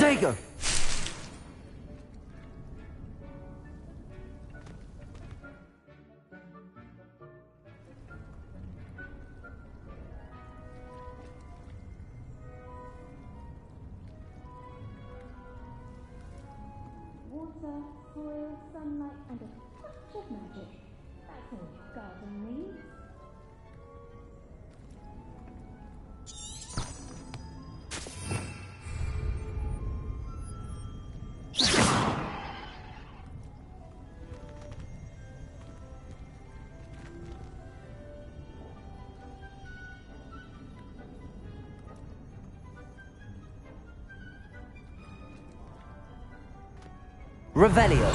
Potato! Water, soil, sunlight, and a touch of magic. That's all your garden needs. Revelio.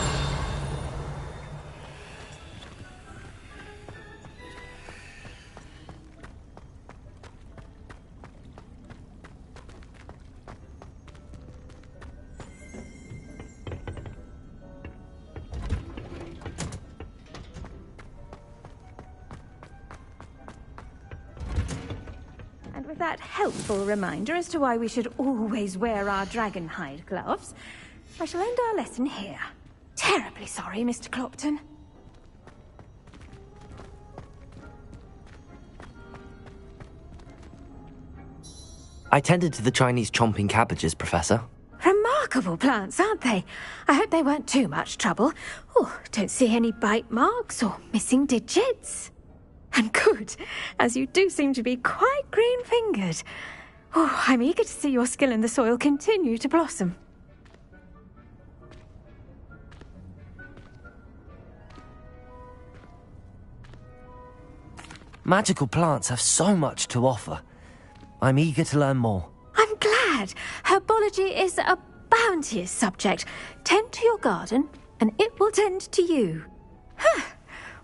And with that helpful reminder as to why we should always wear our dragon hide gloves, I shall end our lesson here. Terribly sorry, Mr. Clopton. I tended to the Chinese chomping cabbages, Professor. Remarkable plants, aren't they? I hope they weren't too much trouble. Oh, don't see any bite marks or missing digits. And good, as you do seem to be quite green-fingered. Oh, I'm eager to see your skill in the soil continue to blossom. Magical plants have so much to offer. I'm eager to learn more. I'm glad. Herbology is a bounteous subject. Tend to your garden, and it will tend to you. Huh.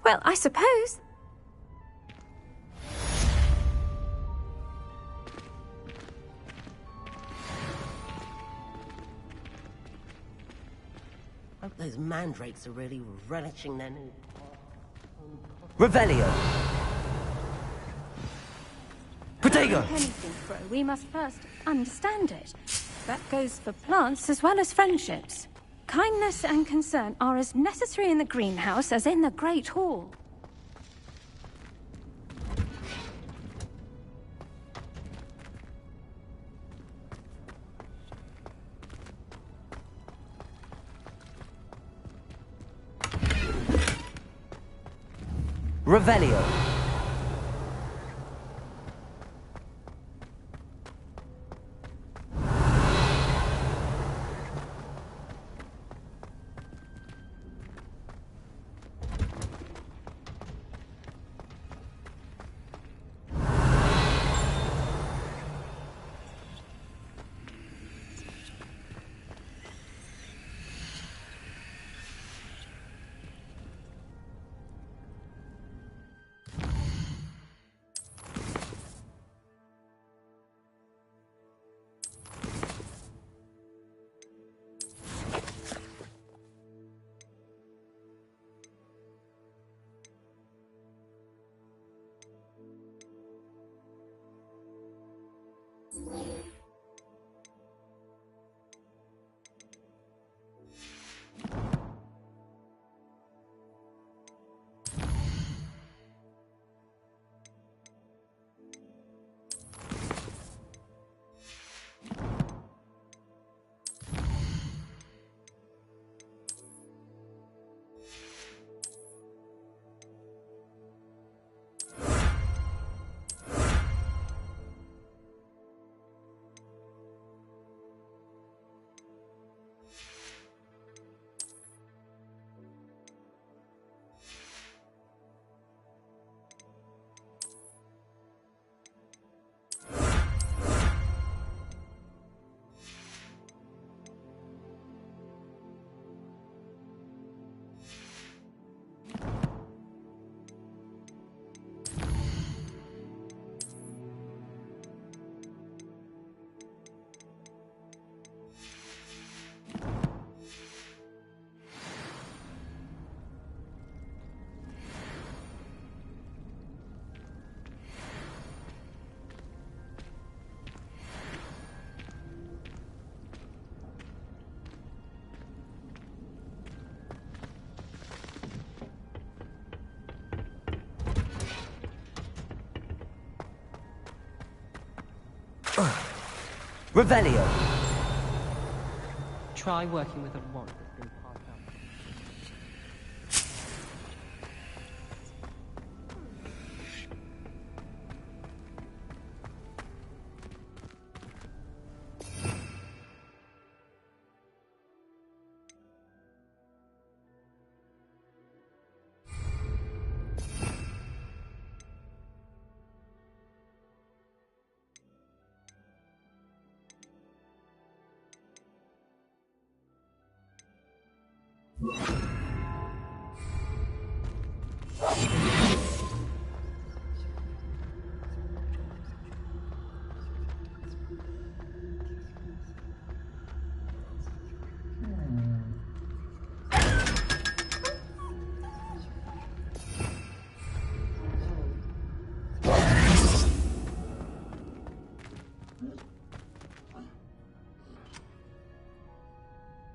Well, I suppose. Hope those mandrakes are really relishing their new... Revelio. Potato! Anything grow, we must first understand it. That goes for plants as well as friendships. Kindness and concern are as necessary in the greenhouse as in the Great Hall. Revelio. Revelio. Try working with a wand that's been passed down.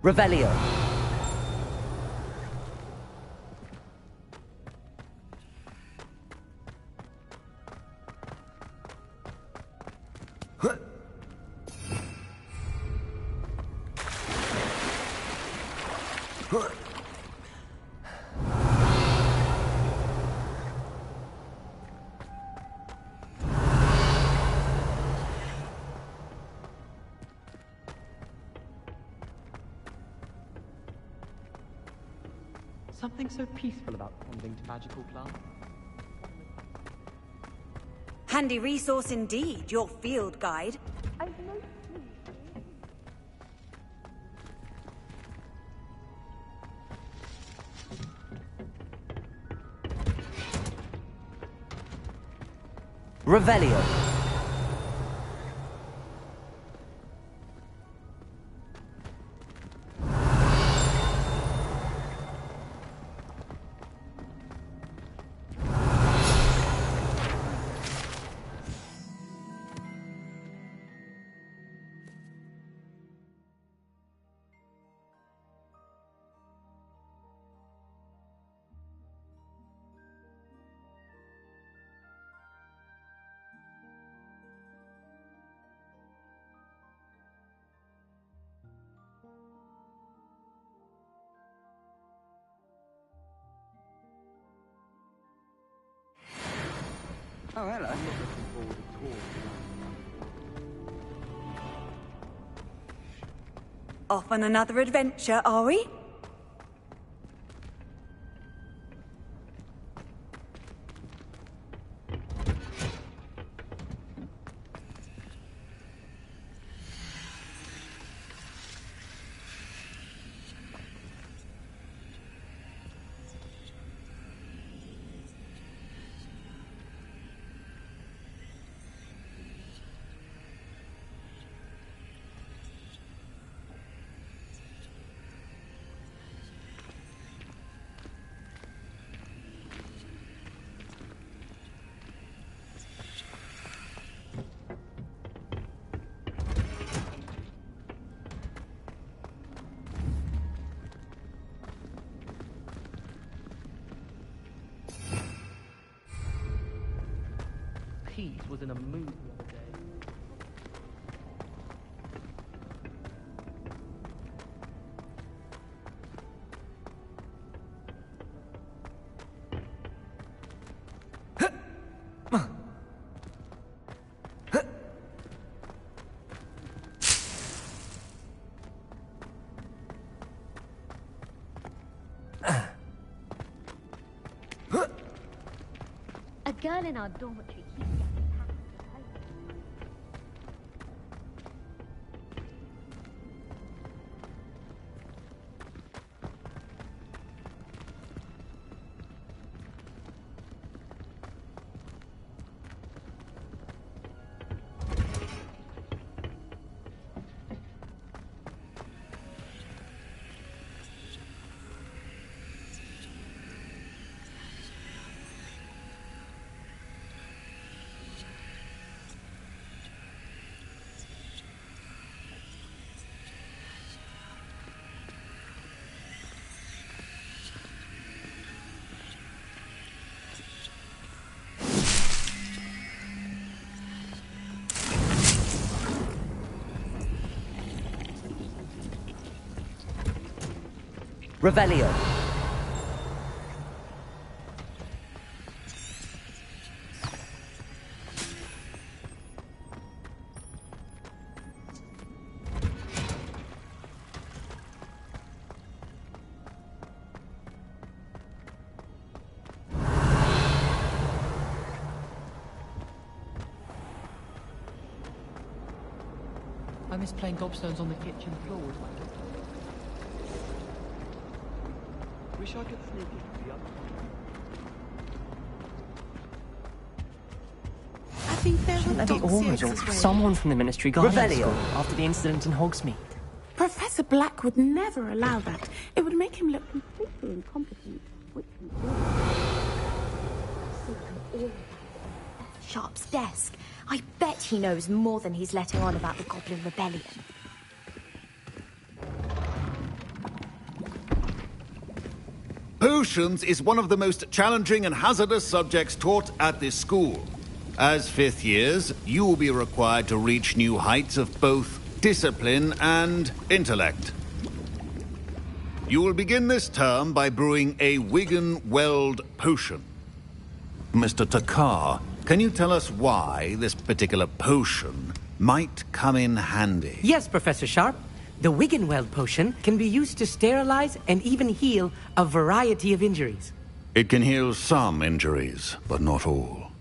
Revelio. Something so peaceful about tending to magical plants. Handy resource indeed, your field guide. Revelio. Oh, hello. Off on another adventure, are we? Pete was in a mood the other day. A girl in our dormitory keeps getting packed with hope. Revelio. I miss playing gobstones on the kitchen floor with my dad. Wish I could sneak into the other. I think there Shouldn't were there be Ormond or dogs someone from the Ministry Guardian Revelio. School after the incident in Hogsmeade? Professor Black would never allow that. It would make him look completely incompetent, which he did. Sharp's desk. I bet he knows more than he's letting on about the Goblin Rebellion. Potions is one of the most challenging and hazardous subjects taught at this school. As fifth years, you will be required to reach new heights of both discipline and intellect. You will begin this term by brewing a Wigan-Weld potion. Mr. Takar, can you tell us why this particular potion might come in handy? Yes, Professor Sharp. The Wiggenweld potion can be used to sterilize and even heal a variety of injuries. It can heal some injuries, but not all.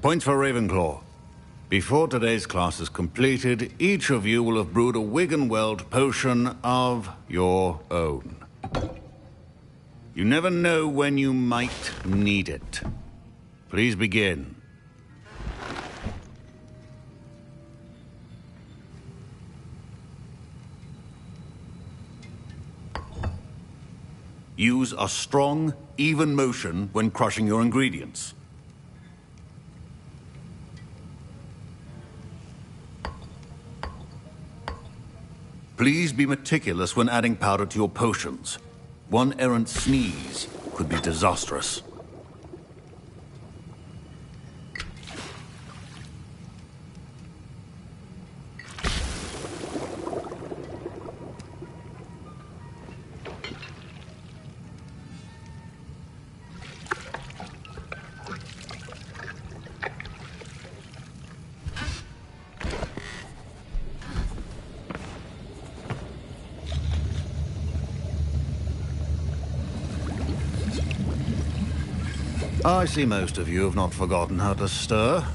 Points for Ravenclaw. Before today's class is completed, each of you will have brewed a Wiggenweld potion of your own. You never know when you might need it. Please begin. Use a strong, even motion when crushing your ingredients. Please be meticulous when adding powder to your potions. One errant sneeze could be disastrous. I see most of you have not forgotten how to stir.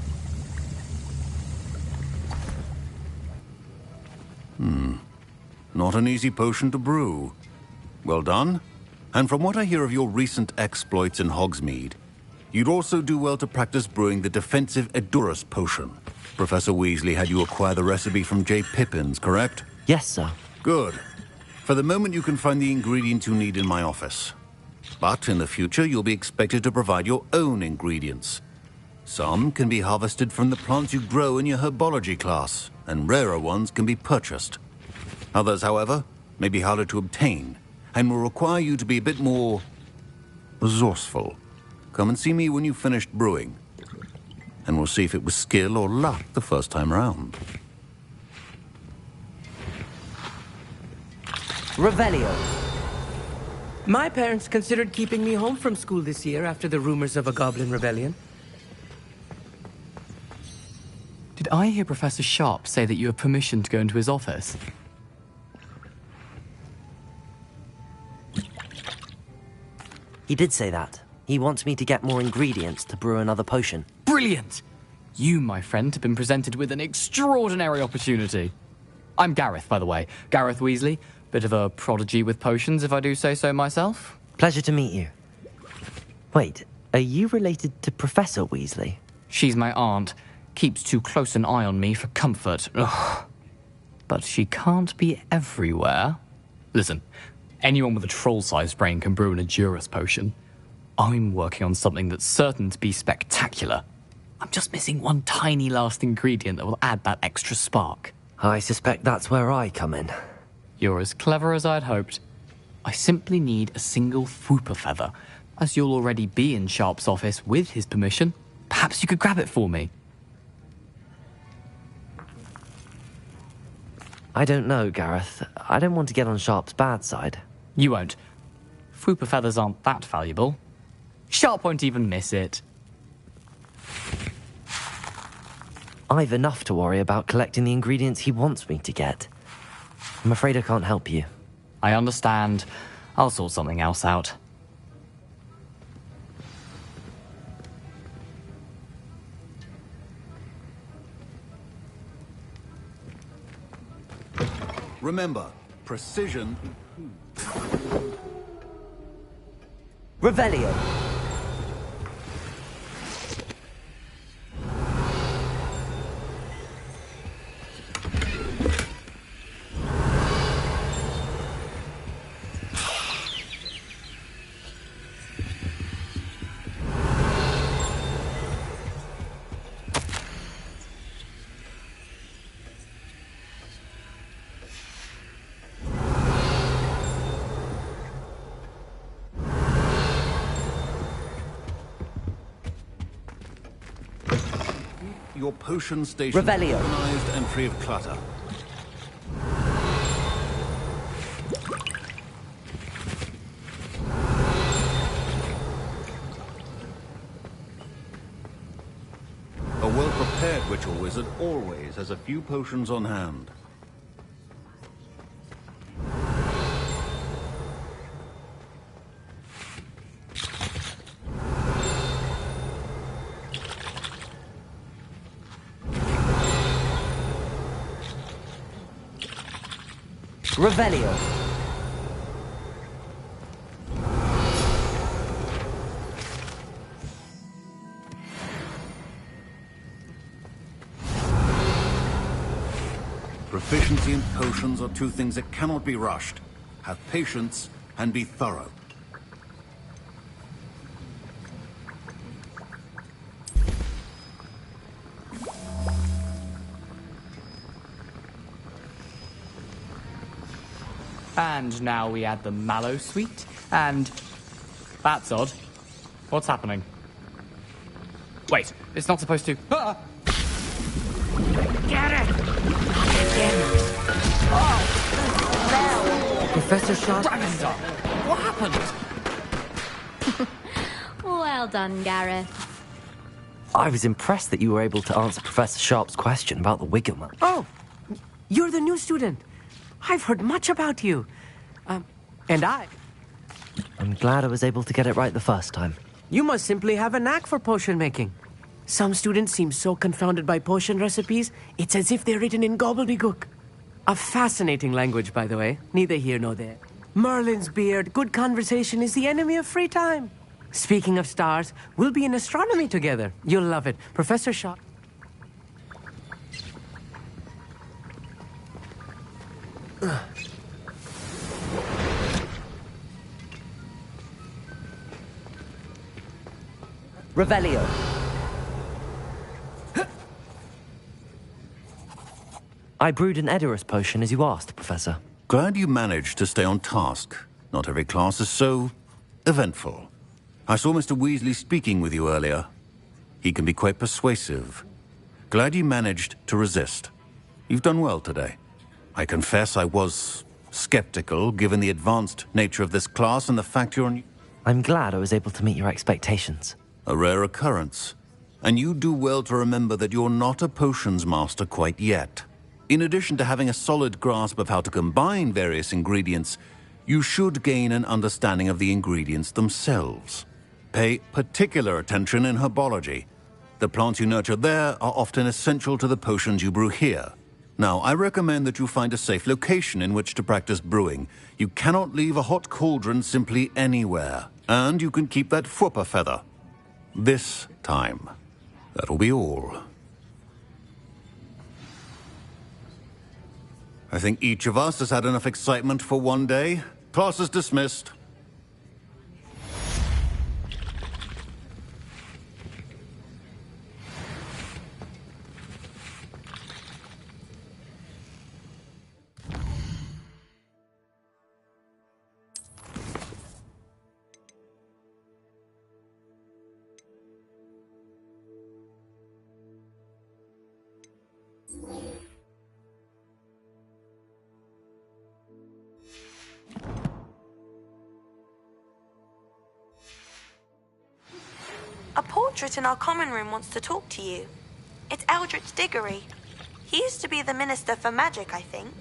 Not an easy potion to brew. Well done. And from what I hear of your recent exploits in Hogsmeade, you'd also do well to practice brewing the defensive Edurus potion. Professor Weasley had you acquire the recipe from J. Pippins, correct? Yes, sir. Good. For the moment, you can find the ingredients you need in my office. But in the future, you'll be expected to provide your own ingredients. Some can be harvested from the plants you grow in your herbology class, and rarer ones can be purchased. Others, however, may be harder to obtain, and will require you to be a bit more resourceful. Come and see me when you've finished brewing, and we'll see if it was skill or luck the first time round. Revelio. My parents considered keeping me home from school this year after the rumors of a Goblin Rebellion. Did I hear Professor Sharp say that you have permission to go into his office? He did say that. He wants me to get more ingredients to brew another potion. Brilliant! You, my friend, have been presented with an extraordinary opportunity. I'm Gareth, by the way. Gareth Weasley. Bit of a prodigy with potions, if I do say so myself. Pleasure to meet you. Wait, are you related to Professor Weasley? She's my aunt. Keeps too close an eye on me for comfort. Ugh. But she can't be everywhere. Listen, anyone with a troll-sized brain can brew an Edurus potion. I'm working on something that's certain to be spectacular. I'm just missing one tiny last ingredient that will add that extra spark. I suspect that's where I come in. You're as clever as I'd hoped. I simply need a single Fwooper feather. As you'll already be in Sharp's office with his permission, perhaps you could grab it for me. I don't know, Gareth. I don't want to get on Sharp's bad side. You won't. Fupa feathers aren't that valuable. Sharp won't even miss it. I've enough to worry about collecting the ingredients he wants me to get. I'm afraid I can't help you. I understand. I'll sort something else out. Remember, precision... Revelio. Your potion station Revelio. organized and free of clutter. A well-prepared ritual wizard always has a few potions on hand. Revelio. Proficiency and potions are two things that cannot be rushed. Have patience and be thorough. And now we add the mallow sweet, and... That's odd. What's happening? Wait, it's not supposed to... Ah! Get it! Professor Sharp... Dragon's What happened? Well done, Gareth. I was impressed that you were able to answer Professor Sharp's question about the Wiggle. Oh, you're the new student. I've heard much about you. And I'm glad I was able to get it right the first time. You must simply have a knack for potion making. Some students seem so confounded by potion recipes, it's as if they're written in gobbledygook. A fascinating language, by the way. Neither here nor there. Merlin's beard, good conversation is the enemy of free time. Speaking of stars, we'll be in astronomy together. You'll love it. Professor Shaw... Revelio. I brewed an Edorus potion as you asked, Professor. Glad you managed to stay on task. Not every class is so eventful. I saw Mr. Weasley speaking with you earlier. He can be quite persuasive. Glad you managed to resist. You've done well today. I confess I was skeptical, given the advanced nature of this class and the fact you're on... I'm glad I was able to meet your expectations. A rare occurrence. And you do well to remember that you're not a potions master quite yet. In addition to having a solid grasp of how to combine various ingredients, you should gain an understanding of the ingredients themselves. Pay particular attention in herbology. The plants you nurture there are often essential to the potions you brew here. Now, I recommend that you find a safe location in which to practice brewing. You cannot leave a hot cauldron simply anywhere. And you can keep that Fupa feather. This time. That'll be all. I think each of us has had enough excitement for one day. Class is dismissed. portrait in our common room wants to talk to you. It's Eldritch Diggory. He used to be the Minister for Magic, I think.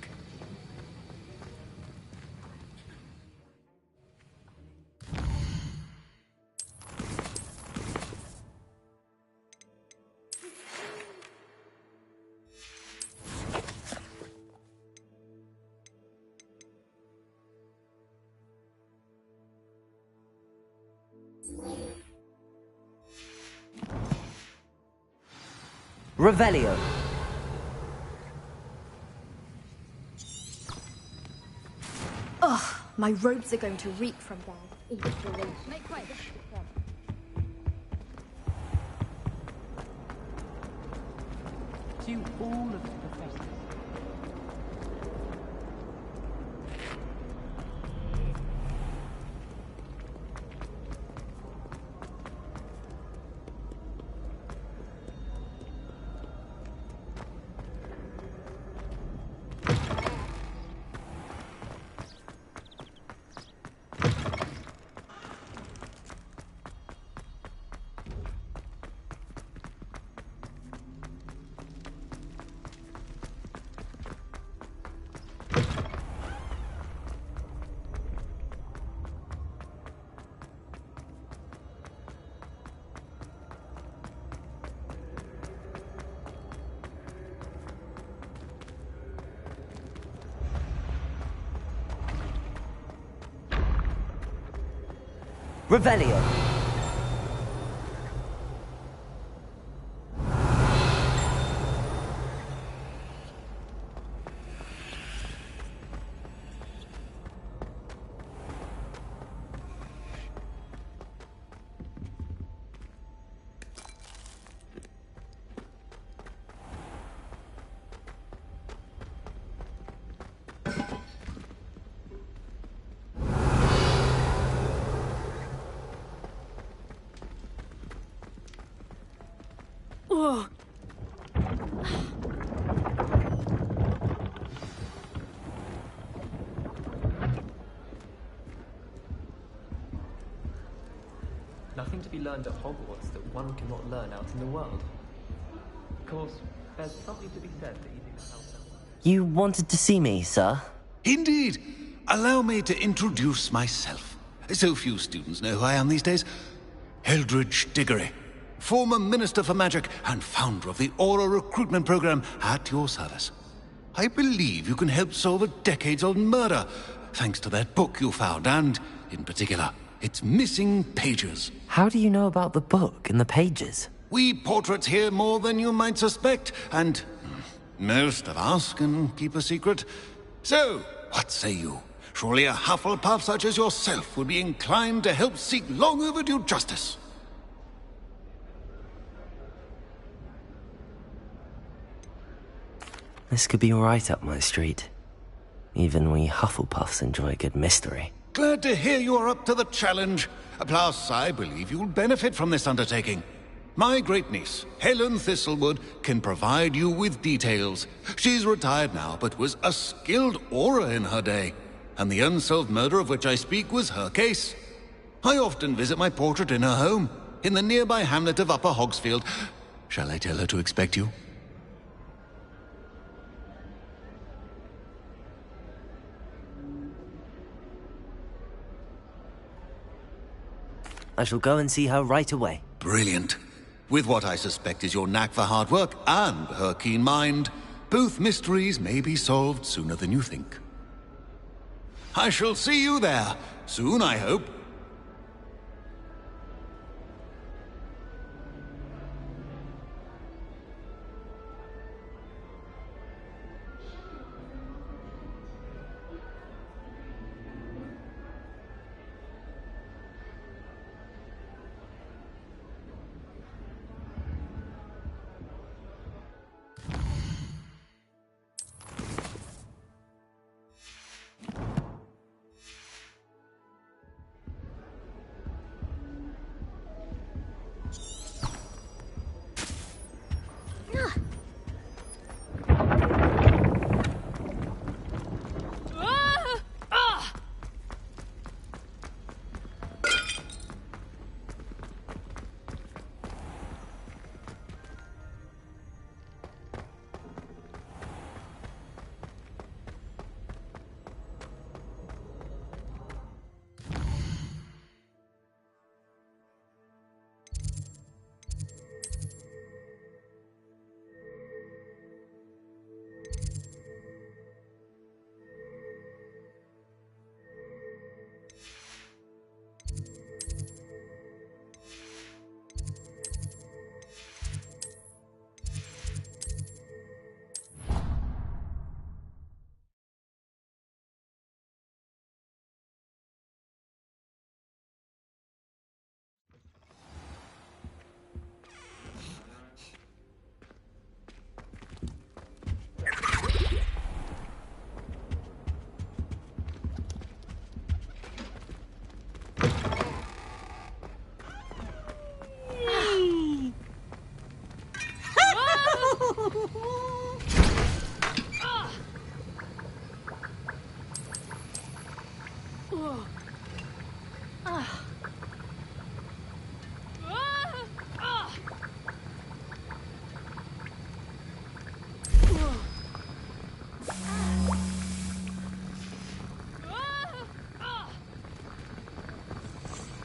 Revelio. Ugh, my robes are going to reek from their inspiration. Make way. To all of the professors. Revelio. Oh. Nothing to be learned at Hogwarts that one cannot learn out in the world. Of course, there's something to be said for eating the house. You wanted to see me, sir? Indeed. Allow me to introduce myself. So few students know who I am these days. Eldritch Diggory, former Minister for Magic and founder of the Aura recruitment program, at your service. I believe you can help solve a decades-old murder, thanks to that book you found, and, in particular, its missing pages. How do you know about the book and the pages? We portraits hear more than you might suspect, and most of us can keep a secret. So, what say you? Surely a Hufflepuff such as yourself would be inclined to help seek long overdue justice. This could be right up my street. Even we Hufflepuffs enjoy a good mystery. Glad to hear you are up to the challenge. Plus, I believe you'll benefit from this undertaking. My great-niece, Helen Thistlewood, can provide you with details. She's retired now, but was a skilled aura in her day. And the unsolved murder of which I speak was her case. I often visit my portrait in her home, in the nearby hamlet of Upper Hogsfield. Shall I tell her to expect you? I shall go and see her right away. Brilliant. With what I suspect is your knack for hard work and her keen mind, both mysteries may be solved sooner than you think. I shall see you there, soon I hope.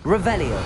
Revelio.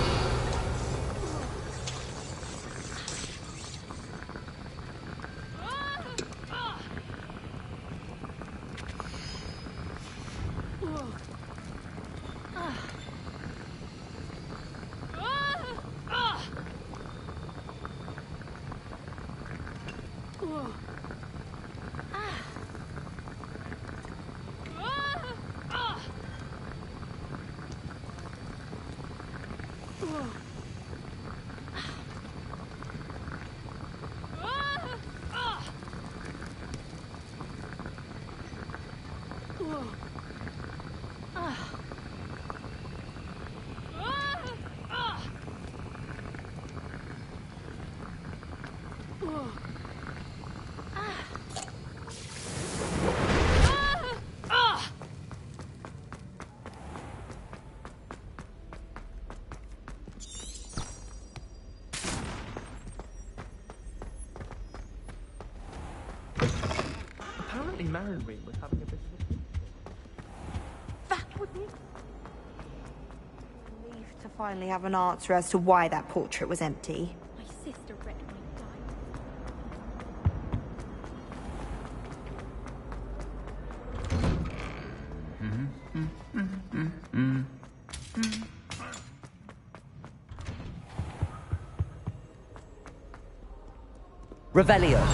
Apparently Marinreen was having a bit of a... That would be... Relieved to finally have an answer as to why that portrait was empty. My sister wrecked my diamond. Revelio.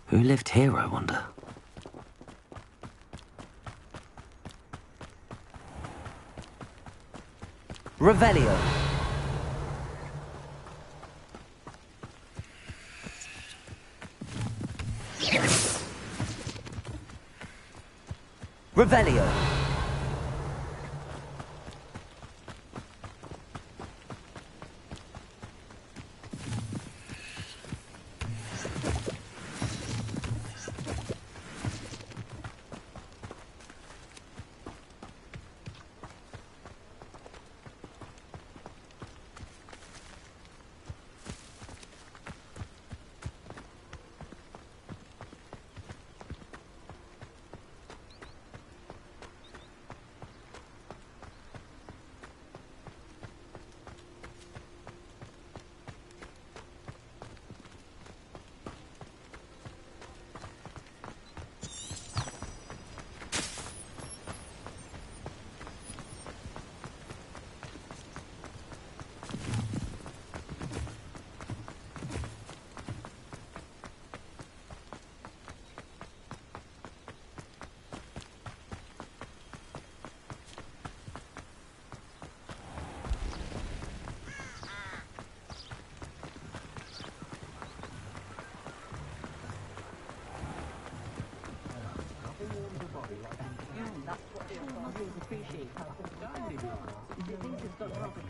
Who lived here, I wonder? Revelio. Revelio.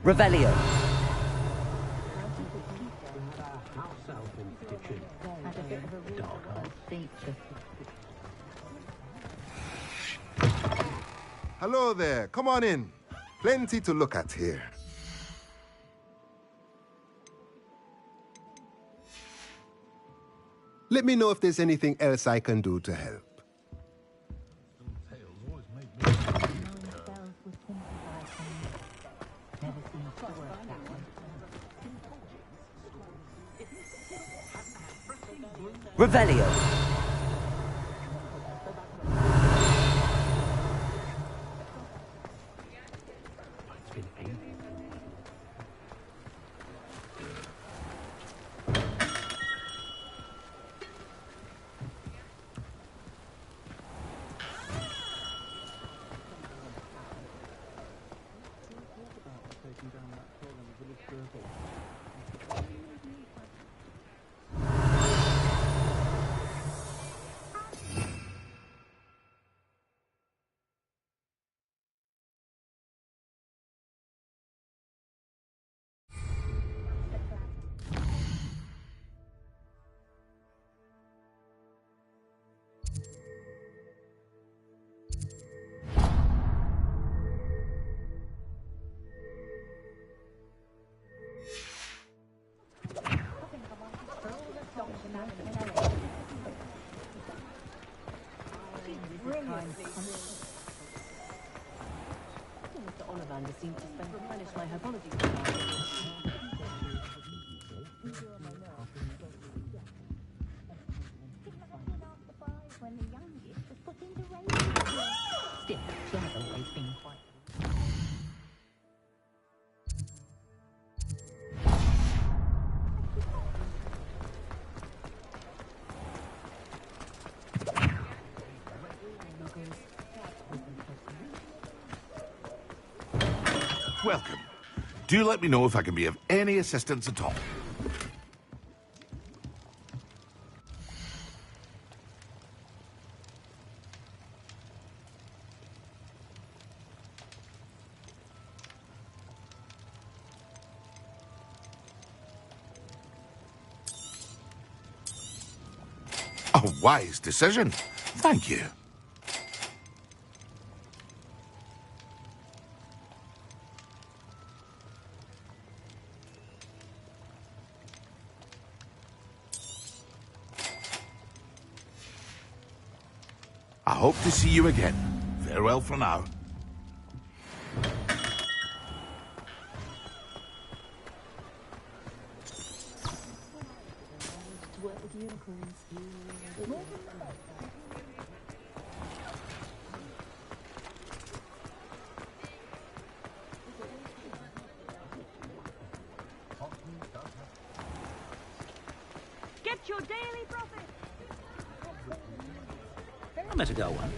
Revelio. Hello there. Come on in. Plenty to look at here. Let me know if there's anything else I can do to help. Revelio. Welcome. Do let me know if I can be of any assistance at all. A wise decision. Thank you. I hope to see you again. Farewell for now. Get your daily profit. I met a girl once.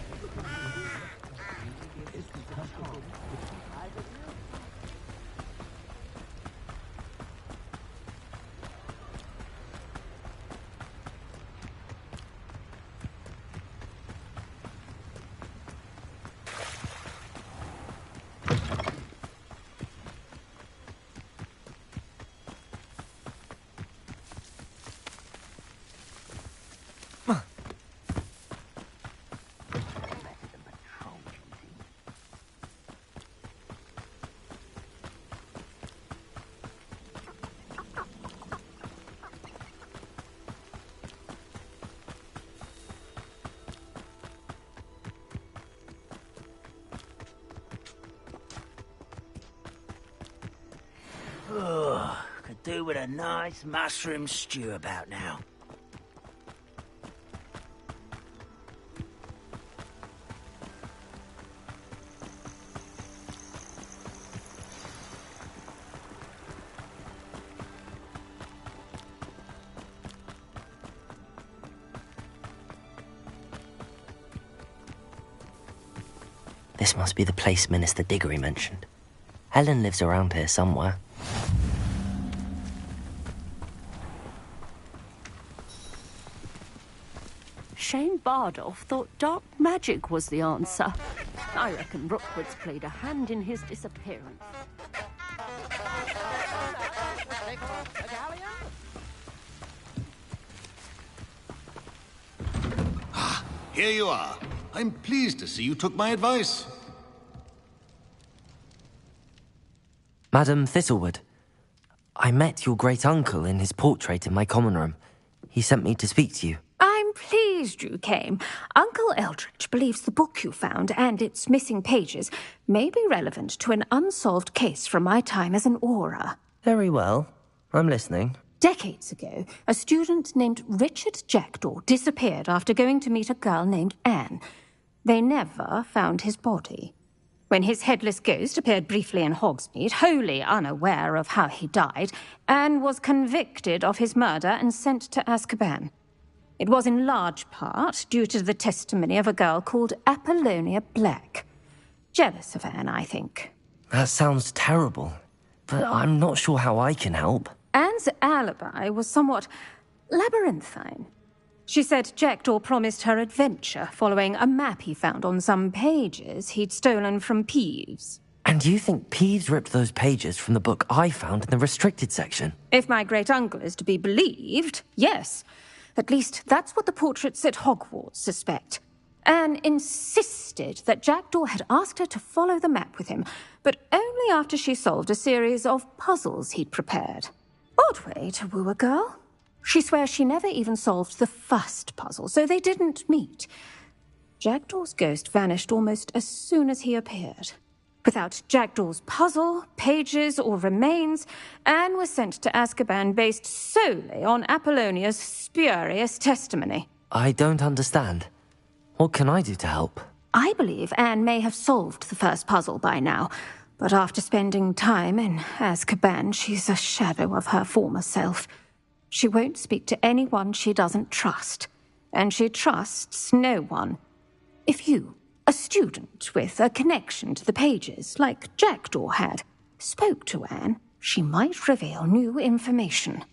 Could do with a nice mushroom stew about now. This must be the place Minister Diggory mentioned. Helen lives around here somewhere. Shane Bardolph thought dark magic was the answer. I reckon Rookwood's played a hand in his disappearance. Here you are. I'm pleased to see you took my advice. Madam Thistlewood, I met your great-uncle in his portrait in my common room. He sent me to speak to you. I'm pleased you came. Uncle Eldritch believes the book you found and its missing pages may be relevant to an unsolved case from my time as an Auror. Very well. I'm listening. Decades ago, a student named Richard Jackdaw disappeared after going to meet a girl named Anne. They never found his body. When his headless ghost appeared briefly in Hogsmeade, wholly unaware of how he died, Anne was convicted of his murder and sent to Azkaban. It was in large part due to the testimony of a girl called Apollonia Black. Jealous of Anne, I think. That sounds terrible, but I'm not sure how I can help. Anne's alibi was somewhat labyrinthine. She said Jackdaw promised her adventure following a map he found on some pages he'd stolen from Peeves. And you think Peeves ripped those pages from the book I found in the restricted section? If my great-uncle is to be believed, yes. At least that's what the portraits at Hogwarts suspect. Anne insisted that Jackdaw had asked her to follow the map with him, but only after she solved a series of puzzles he'd prepared. Odd way to woo a girl. She swears she never even solved the first puzzle, so they didn't meet. Jackdaw's ghost vanished almost as soon as he appeared. Without Jackdaw's puzzle, pages, or remains, Anne was sent to Azkaban based solely on Apollonia's spurious testimony. I don't understand. What can I do to help? I believe Anne may have solved the first puzzle by now, but after spending time in Azkaban, she's a shadow of her former self. She won't speak to anyone she doesn't trust, and she trusts no one. If you, a student with a connection to the pages, like Jackdaw had, spoke to Anne, she might reveal new information.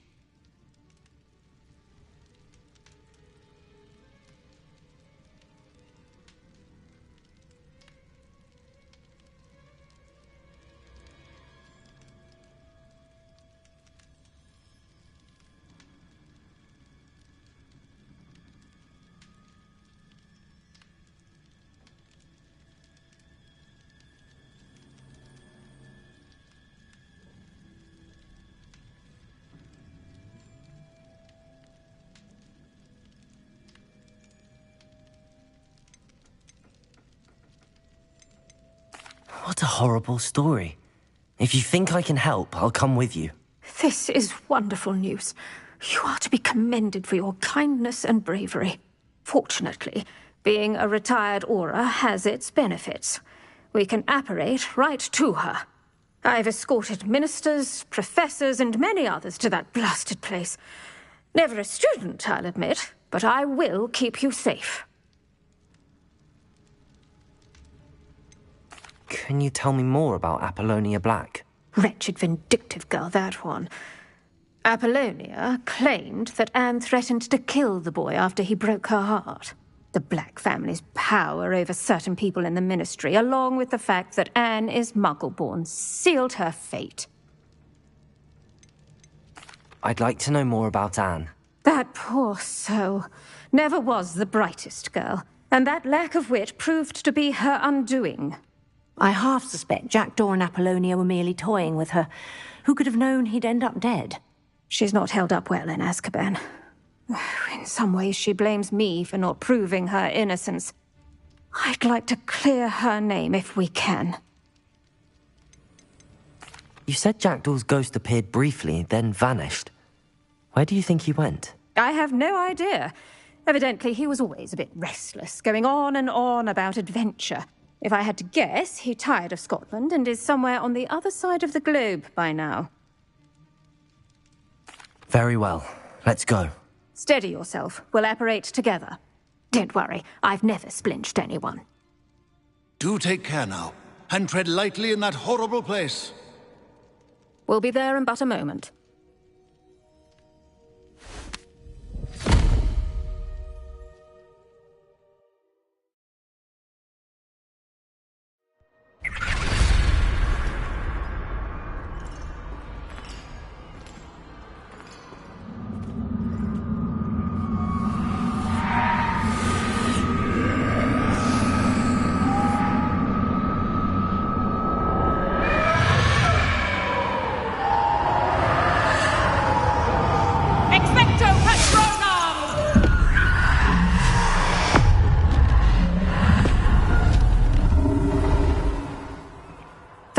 What a horrible story. If you think I can help, I'll come with you. This is wonderful news. You are to be commended for your kindness and bravery. Fortunately, being a retired Auror has its benefits. We can apparate right to her. I've escorted ministers, professors, and many others to that blasted place. Never a student, I'll admit, but I will keep you safe. Can you tell me more about Apollonia Black? Wretched, vindictive girl, that one. Apollonia claimed that Anne threatened to kill the boy after he broke her heart. The Black family's power over certain people in the ministry, along with the fact that Anne is Muggle-born, sealed her fate. I'd like to know more about Anne. That poor soul never was the brightest girl, and that lack of wit proved to be her undoing. I half suspect Jackdaw and Apollonia were merely toying with her. Who could have known he'd end up dead? She's not held up well in Azkaban. In some ways, she blames me for not proving her innocence. I'd like to clear her name if we can. You said Jackdaw's ghost appeared briefly, then vanished. Where do you think he went? I have no idea. Evidently, he was always a bit restless, going on and on about adventure. If I had to guess, he tired of Scotland and is somewhere on the other side of the globe by now. Very well. Let's go. Steady yourself. We'll apparate together. Don't worry, I've never splinched anyone. Do take care now, and tread lightly in that horrible place. We'll be there in but a moment.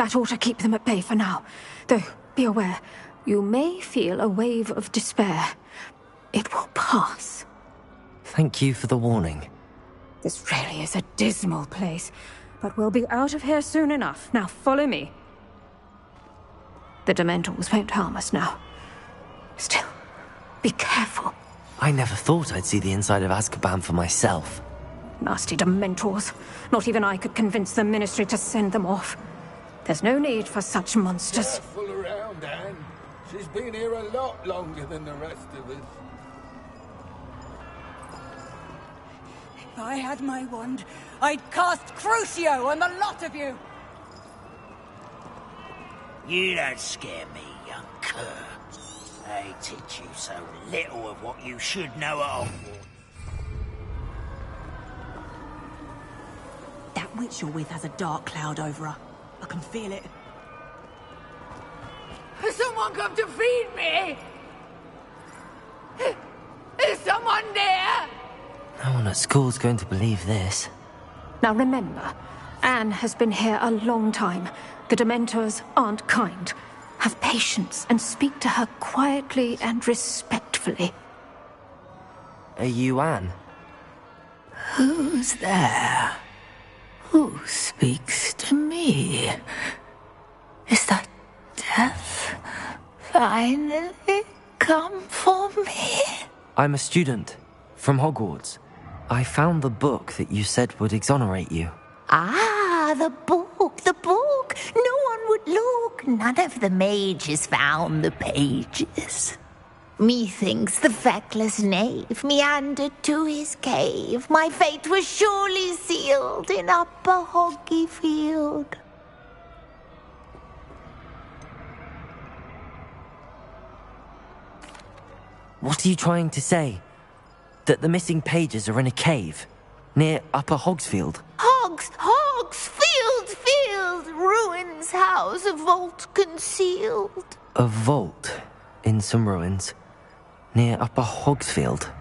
That ought to keep them at bay for now. Though, be aware, you may feel a wave of despair. It will pass. Thank you for the warning. This really is a dismal place, but we'll be out of here soon enough. Now follow me. The Dementors won't harm us now. Still, be careful. I never thought I'd see the inside of Azkaban for myself. Nasty Dementors. Not even I could convince the Ministry to send them off. There's no need for such monsters. Careful around, Anne. She's been here a lot longer than the rest of us. If I had my wand, I'd cast Crucio on the lot of you! You don't scare me, young cur. They teach you so little of what you should know at Hogwarts. That witch you're with has a dark cloud over her. I can feel it. Has someone come to feed me? Is someone there? No one at school's going to believe this. Now remember, Anne has been here a long time. The Dementors aren't kind. Have patience and speak to her quietly and respectfully. Are you Anne? Who's there? Who speaks to me? Is that death finally come for me? I'm a student from Hogwarts. I found the book that you said would exonerate you. Ah, the book, the book. No one would look. None of the mages found the pages. Methinks the feckless knave meandered to his cave. My fate was surely sealed in Upper Hoggyfield. What are you trying to say? That the missing pages are in a cave near Upper Hogsfield? Field, ruins house, a vault concealed. A vault in some ruins near Upper Hogsfield.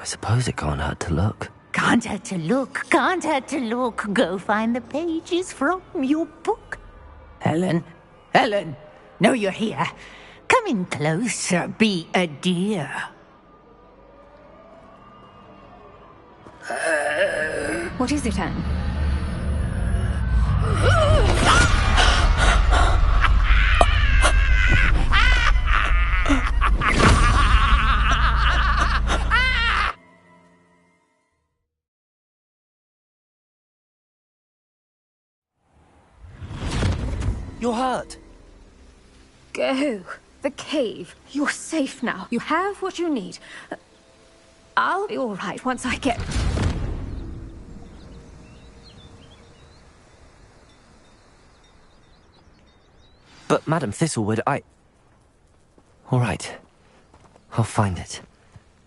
I suppose it can't hurt to look. Can't hurt to look. Go find the pages from your book. Helen, know you're here. Come in closer, be a dear. What is it, Anne? You're hurt. Go. The cave. You're safe now. You have what you need. I'll be all right once I get... But, Madam Thistlewood, All right. I'll find it.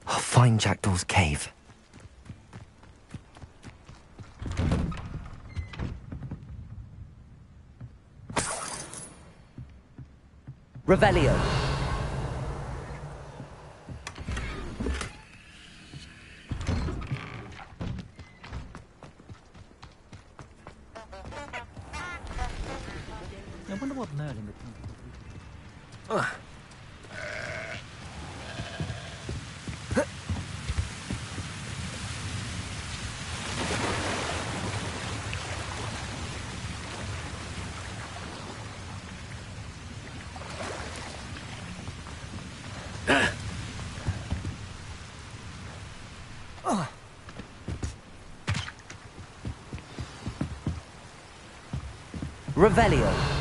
I'll find Jackdaw's cave. Revelio. I wonder what Merlin would think of it. Revelio.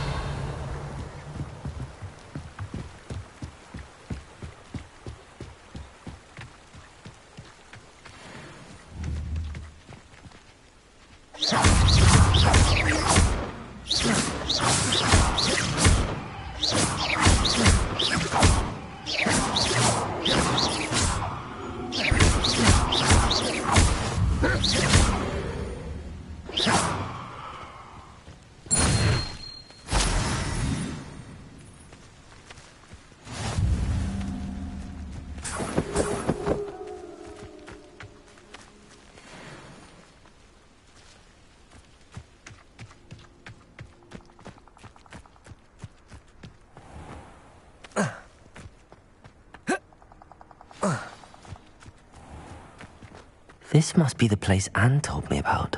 This must be the place Anne told me about.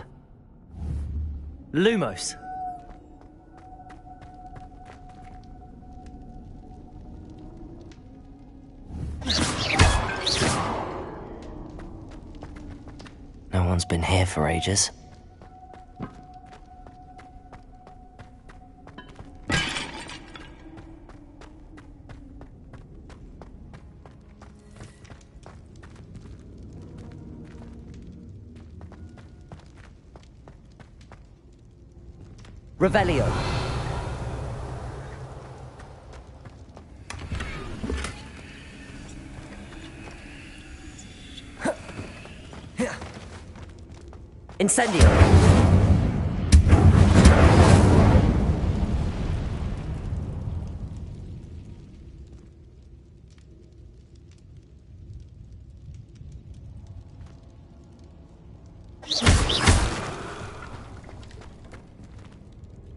Lumos. No one's been here for ages. Revelio. Incendio.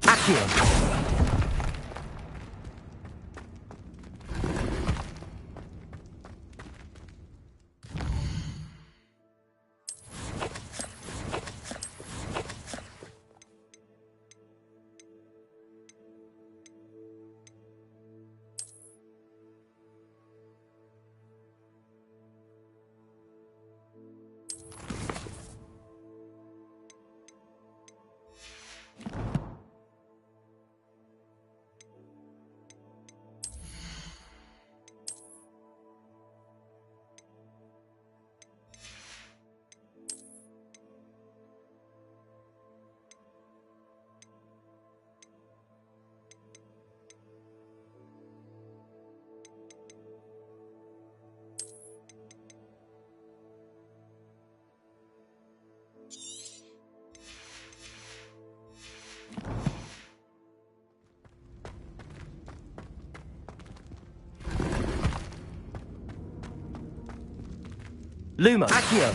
Accio. Luma. Accio.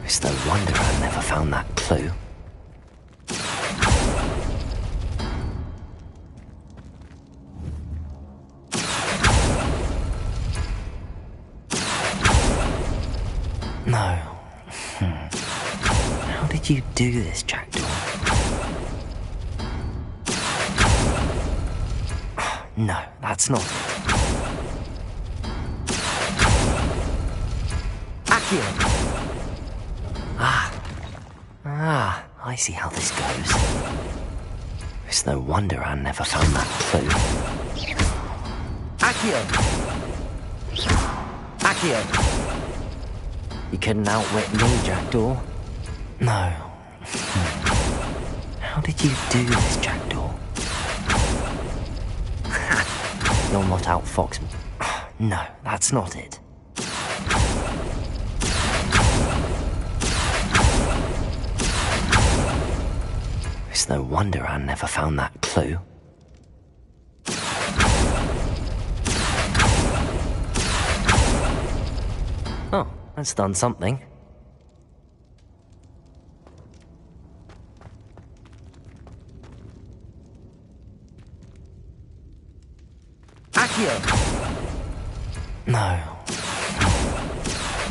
It's no wonder I never found that clue. No. How did you do this, Jackdaw? No, that's not it. I see how this goes. It's no wonder I never found that clue. Accio! Accio! You couldn't outwit me, Jackdaw. No. How did you do this, Jackdaw? You'll not outfox me. No, that's not it. It's no wonder I never found that clue. Oh, that's done something. Accio! No.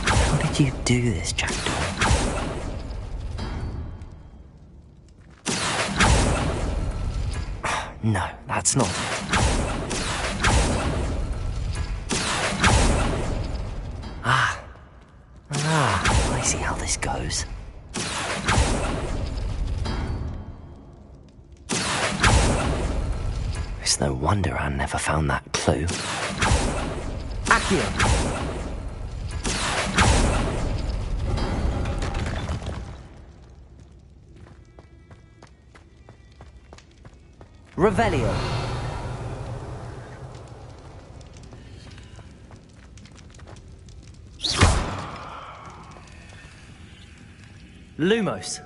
How did you do this, Jackdaw? No, that's not it. I see how this goes. It's no wonder I never found that clue. Accio! Revelio. Lumos.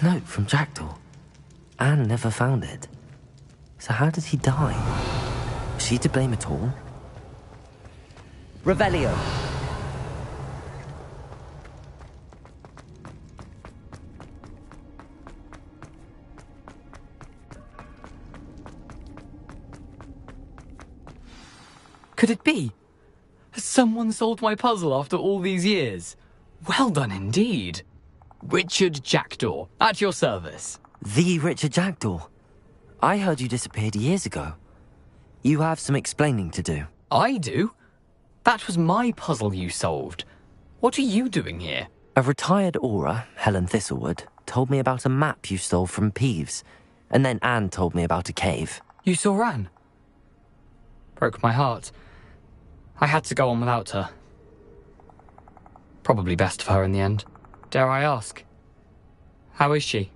note from Jackdaw. Anne never found it. So how did he die? Was she to blame at all? Revelio. Could it be? Has someone solved my puzzle after all these years? Well done indeed. Richard Jackdaw, at your service. The Richard Jackdaw. I heard you disappeared years ago. You have some explaining to do. I do? That was my puzzle you solved. What are you doing here? A retired aura, Helen Thistlewood, told me about a map you stole from Peeves, and then Anne told me about a cave. You saw Anne? Broke my heart. I had to go on without her. Probably best for her in the end. Dare I ask? How is she?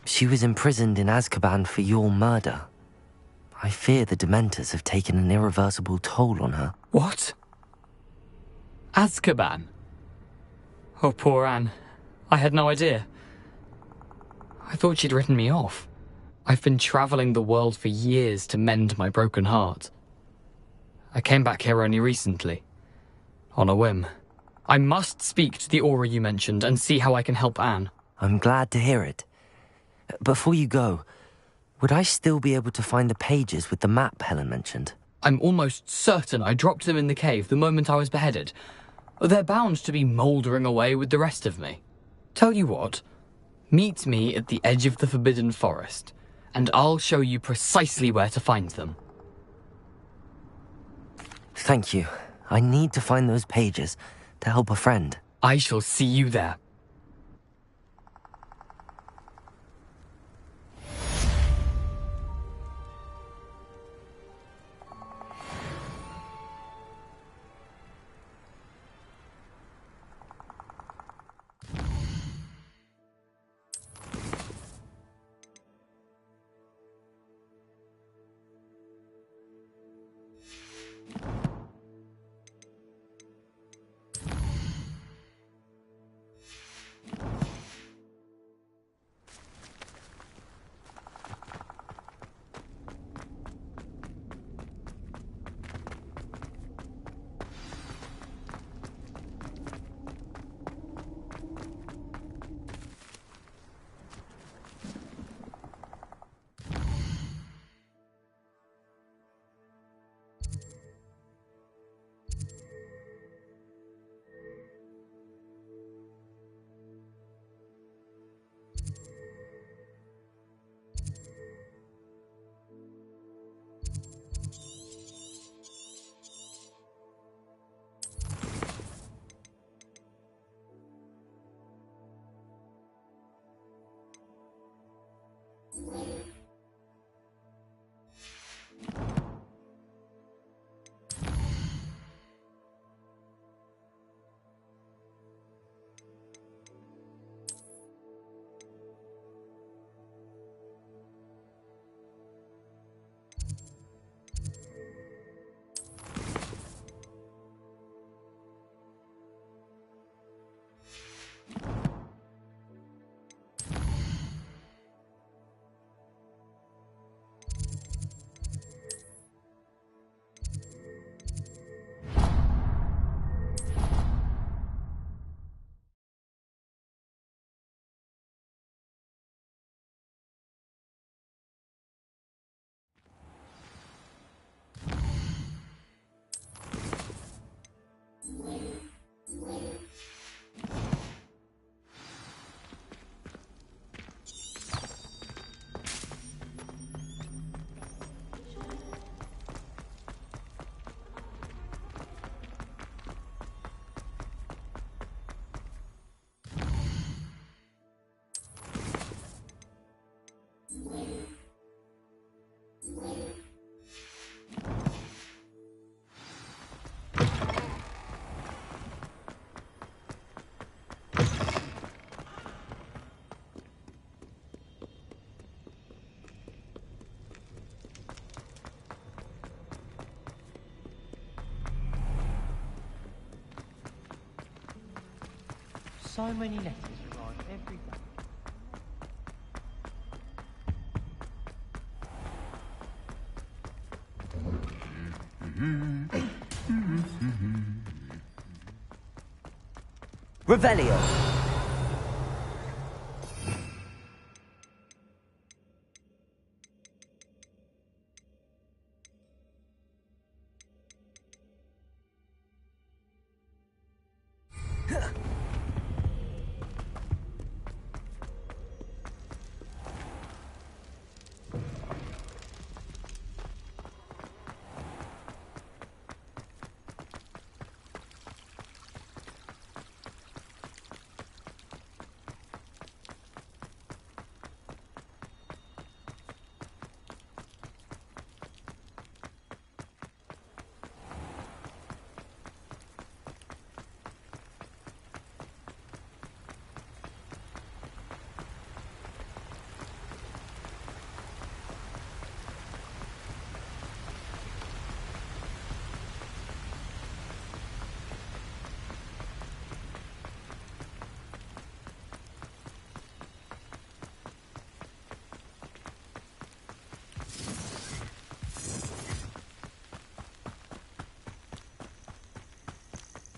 She was imprisoned in Azkaban for your murder. I fear the Dementors have taken an irreversible toll on her. What? Azkaban? Oh, poor Anne. I had no idea. I thought she'd written me off. I've been travelling the world for years to mend my broken heart. I came back here only recently. On a whim. I must speak to the aura you mentioned and see how I can help Anne. I'm glad to hear it. Before you go, would I still be able to find the pages with the map Helen mentioned? I'm almost certain I dropped them in the cave the moment I was beheaded. They're bound to be mouldering away with the rest of me. Tell you what, meet me at the edge of the Forbidden Forest, and I'll show you precisely where to find them. Thank you. I need to find those pages to help a friend. I shall see you there. So many letters arrive every day. Revelio.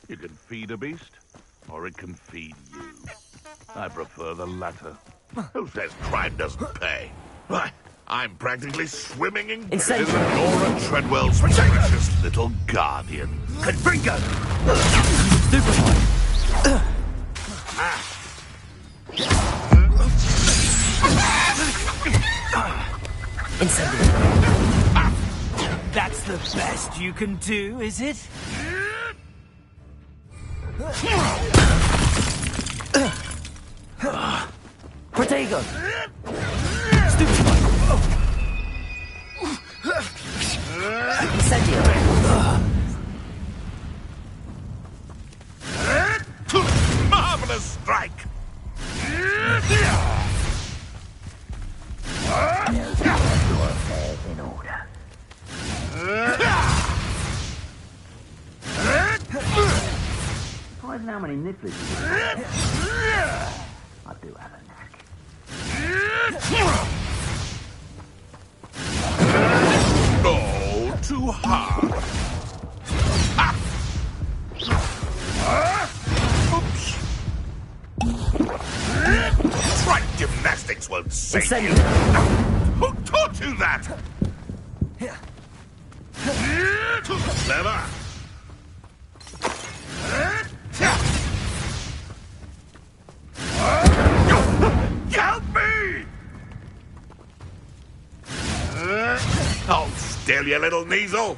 You can feed a beast, or it can feed you. I prefer the latter. Who says crime doesn't pay? Why, I'm practically swimming in Incendio. Nora Treadwell's precious little guardian. Confringo! Incendio. That's the best you can do, is it? Protego! Incendio! Marvelous strike! Your affairs in order. I don't know how many nipples you got. I do have a knack. Oh, too hard. Oops. Trite gymnastics won't save you. Who taught you that? Clever. Help me! Hold still, you little weasel.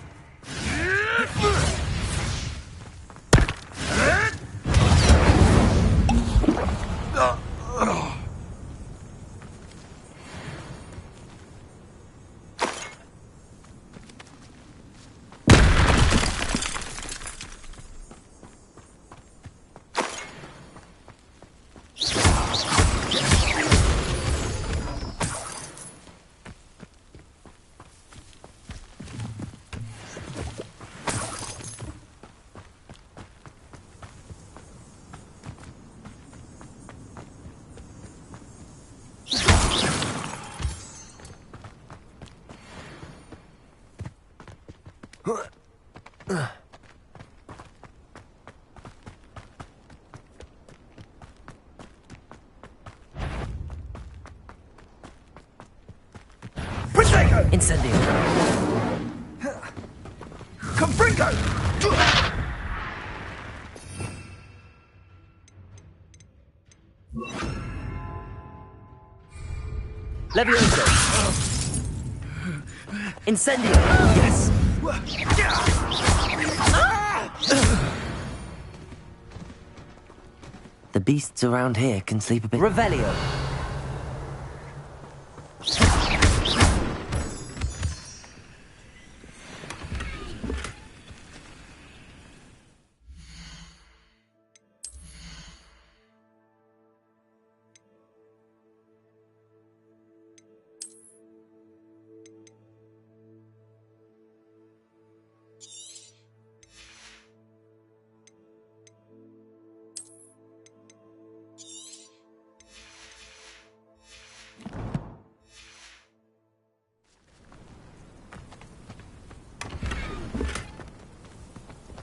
Incendio! Confringo! Levioso! Incendio! Yes! The beasts around here can sleep a bit. Revelio!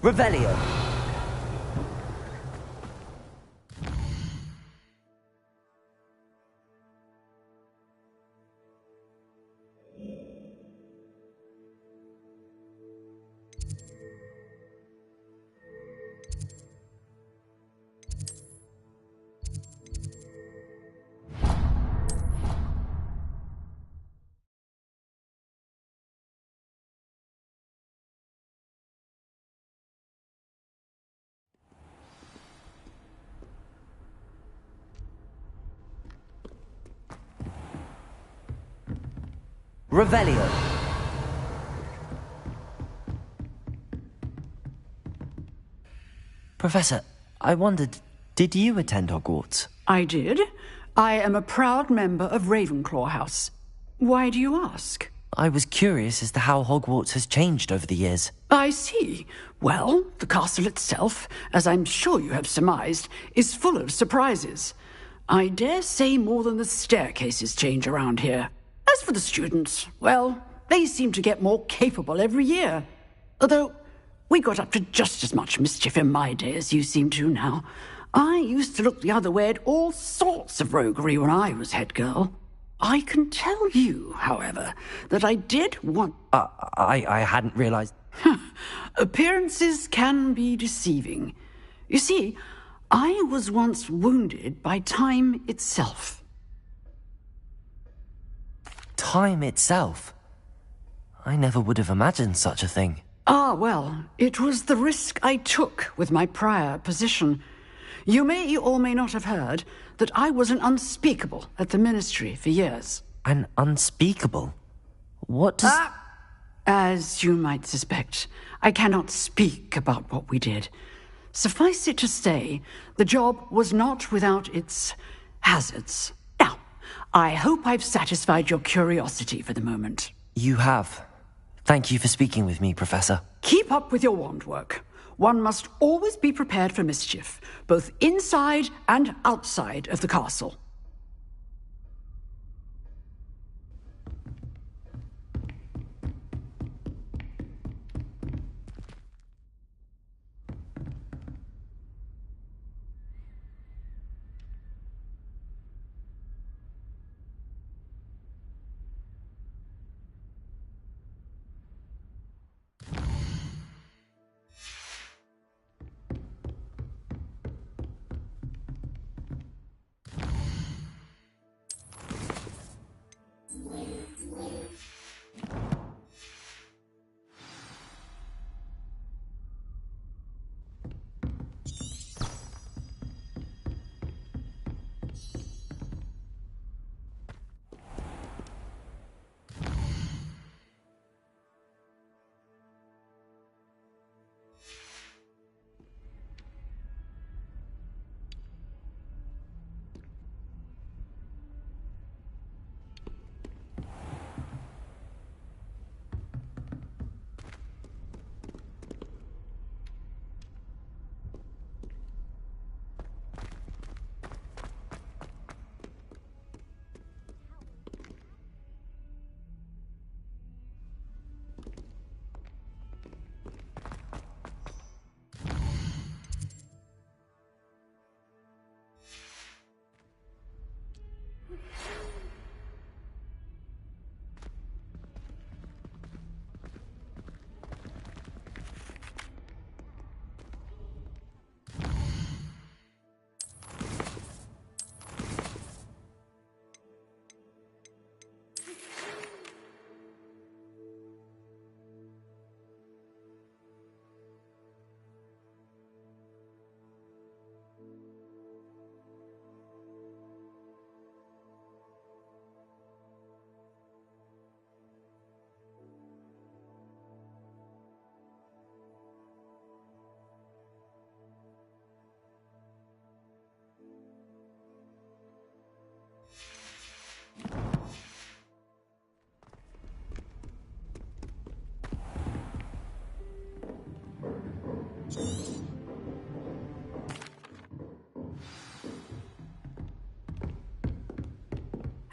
Revelio. Revelio. Professor, I wondered, did you attend Hogwarts? I did. I am a proud member of Ravenclaw House. Why do you ask? I was curious as to how Hogwarts has changed over the years. I see. Well, the castle itself, as I'm sure you have surmised, is full of surprises. I dare say more than the staircases change around here. As for the students, well, they seem to get more capable every year. Although, we got up to just as much mischief in my day as you seem to now. I used to look the other way at all sorts of roguery when I was head girl. I can tell you, however, that I did want... I hadn't realized... Appearances can be deceiving. You see, I was once wounded by time itself. Time itself? I never would have imagined such a thing. Ah, well, it was the risk I took with my prior position. You may or may not have heard that I was an unspeakable at the Ministry for years. An unspeakable? What does... As you might suspect, I cannot speak about what we did. Suffice it to say, the job was not without its hazards. Now, I hope I've satisfied your curiosity for the moment. You have. Thank you for speaking with me, Professor. Keep up with your wand work. One must always be prepared for mischief, both inside and outside of the castle.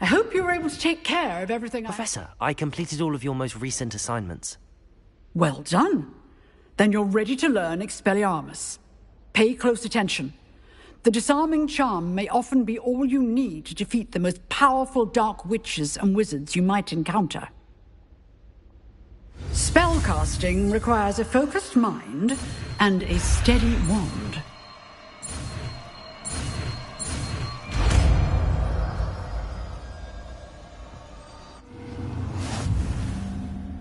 I hope you were able to take care of everything. Professor, I completed all of your most recent assignments. Well done. Then you're ready to learn Expelliarmus. Pay close attention. The disarming charm may often be all you need to defeat the most powerful dark witches and wizards you might encounter. Spellcasting requires a focused mind and a steady wand.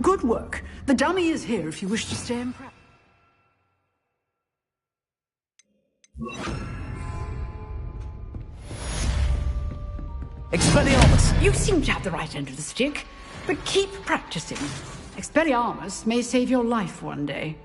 Good work. The dummy is here if you wish to stay and practice. Expelliarmus! You seem to have the right end of the stick, but keep practicing. Expelliarmus may save your life one day.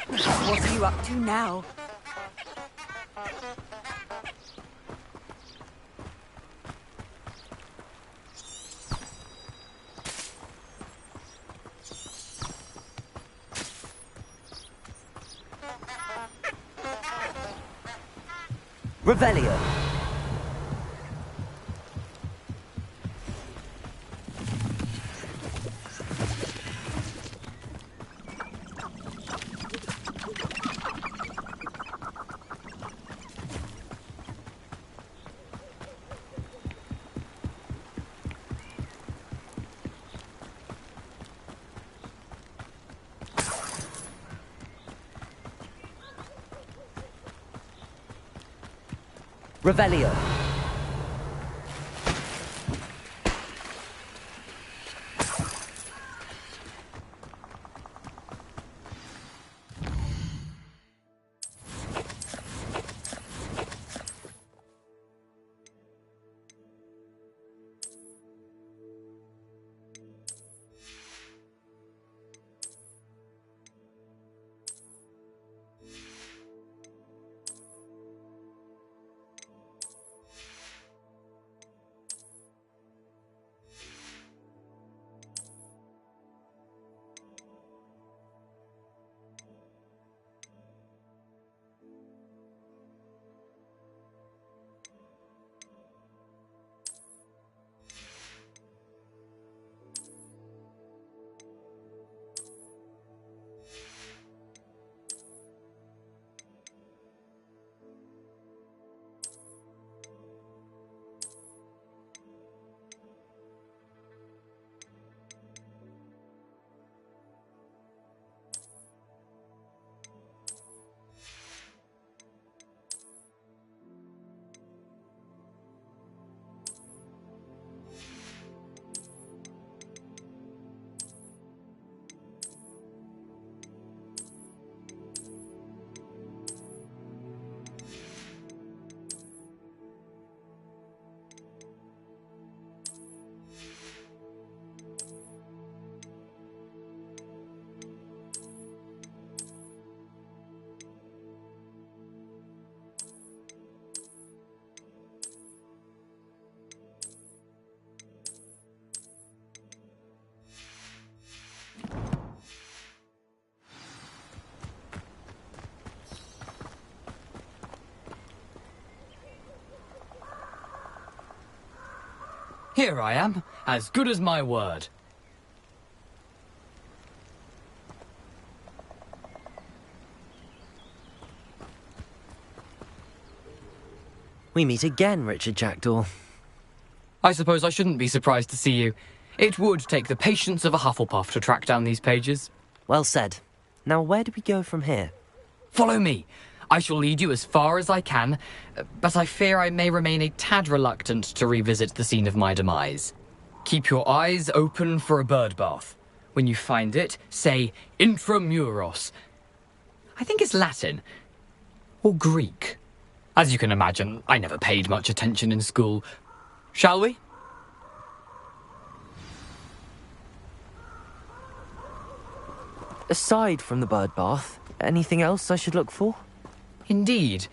What are you up to now? Revelio. Revelio. Here I am, as good as my word. We meet again, Richard Jackdaw. I suppose I shouldn't be surprised to see you. It would take the patience of a Hufflepuff to track down these pages. Well said. Now where do we go from here? Follow me. I shall lead you as far as I can, but I fear I may remain a tad reluctant to revisit the scene of my demise. Keep your eyes open for a bird bath. When you find it, say intramuros. I think it's Latin. Or Greek. As you can imagine, I never paid much attention in school. Shall we? Aside from the bird bath, anything else I should look for? Indeed.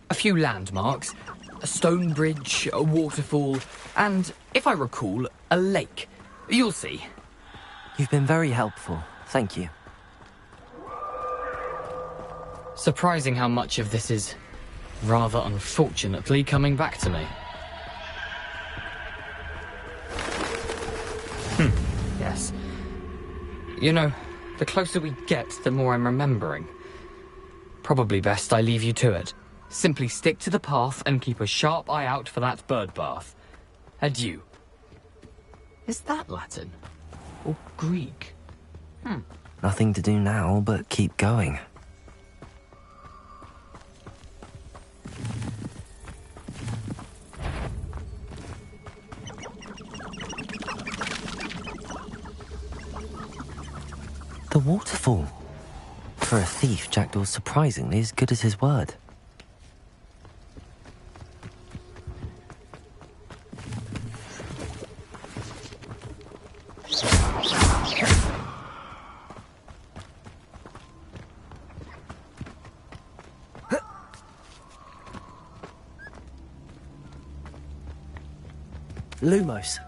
A few landmarks, a stone bridge, a waterfall, and, if I recall, a lake. You'll see. You've been very helpful. Thank you. Surprising how much of this is, rather unfortunately, coming back to me. Yes. You know, the closer we get, the more I'm remembering. Probably best I leave you to it. Simply stick to the path and keep a sharp eye out for that bird bath. Adieu. Is that Latin? Or Greek? Nothing to do now but keep going. The waterfall. For a thief, Jackdaw's surprisingly as good as his word. Lumos.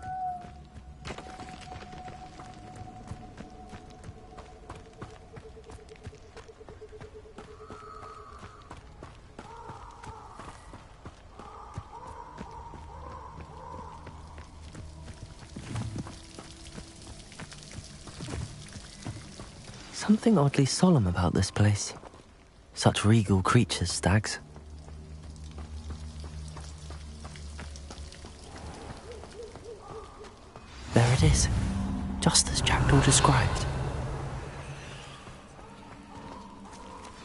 Something oddly solemn about this place. Such regal creatures, stags. There it is, just as Jackdaw described.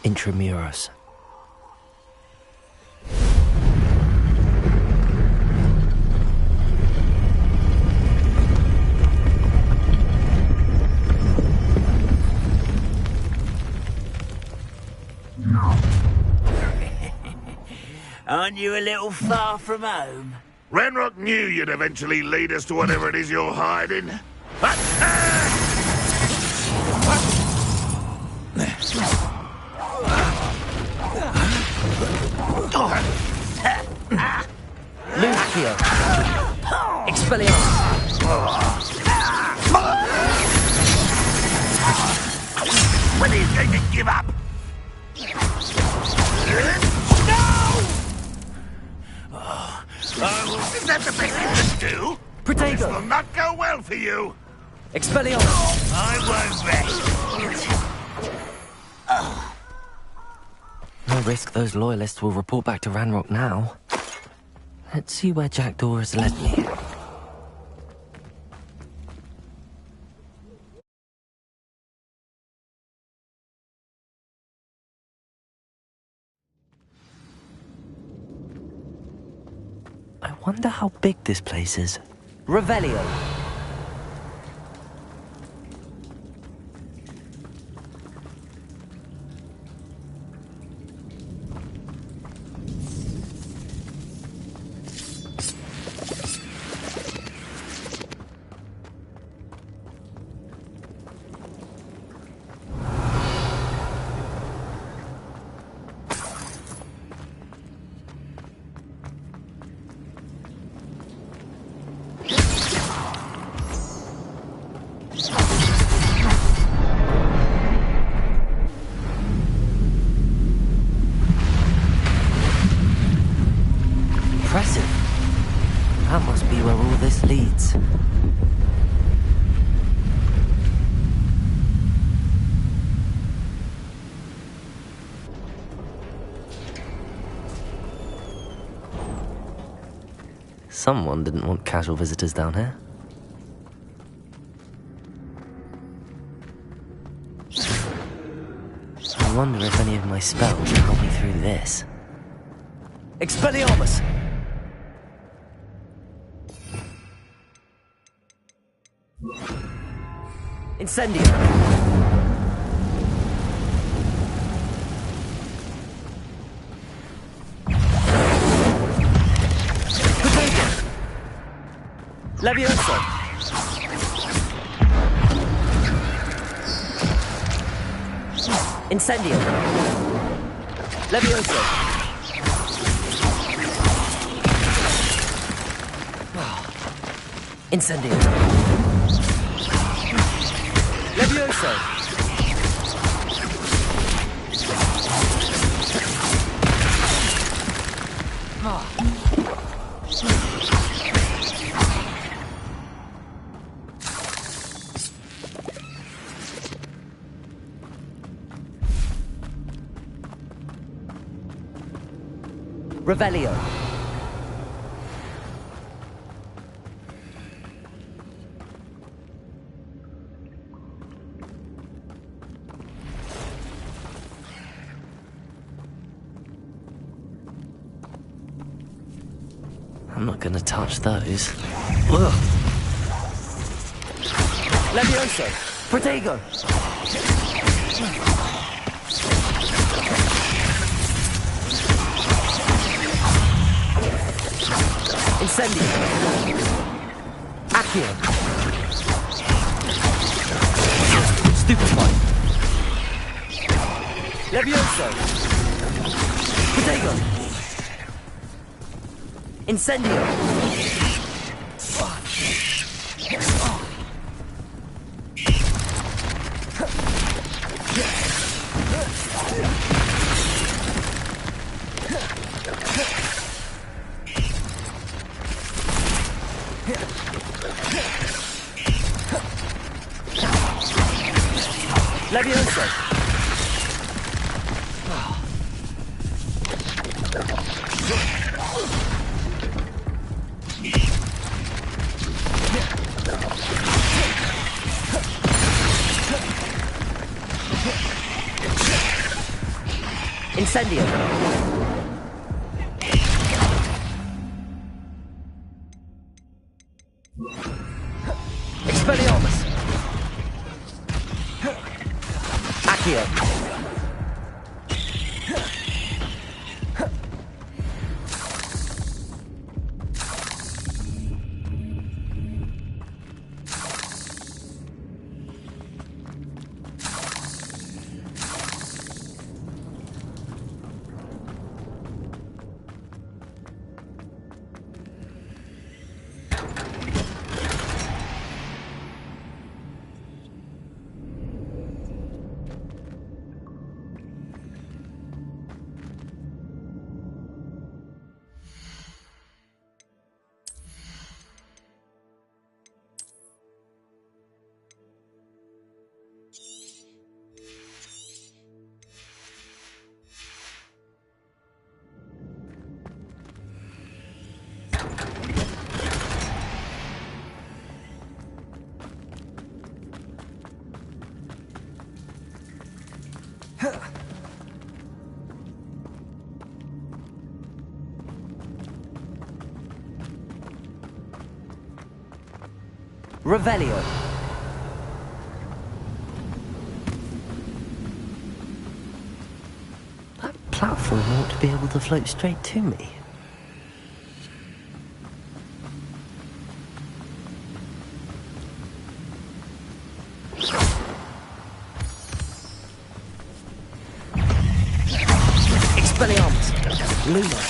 Intramuros. Aren't you a little far from home? Ranrock knew you'd eventually lead us to whatever it is you're hiding. Lucio! Expelliarmus! When are you going to give up? Is that the best you can do? Protego! This will not go well for you. Expelliarmus! I won't rest. No risk those loyalists will report back to Ranrock now. Let's see where Jackdaw has led me. I wonder how big this place is. Revelio! Impressive. That must be where all this leads. Someone didn't want casual visitors down here. I wonder if any of my spells will help me through this. Expelliarmus! Incendio! Potato! Levioso! Incendio! Levioso! Incendio! Levioso! Revelio. I'm not gonna touch those. Ugh. Levioso! Protego! Incendio! Accio! Stupefy! Levioso! Protego! Incendio! Levioso! Incendio! Expelliarmus! Accio! Revelio. That platform ought to be able to float straight to me. Expelliarmus! Luma!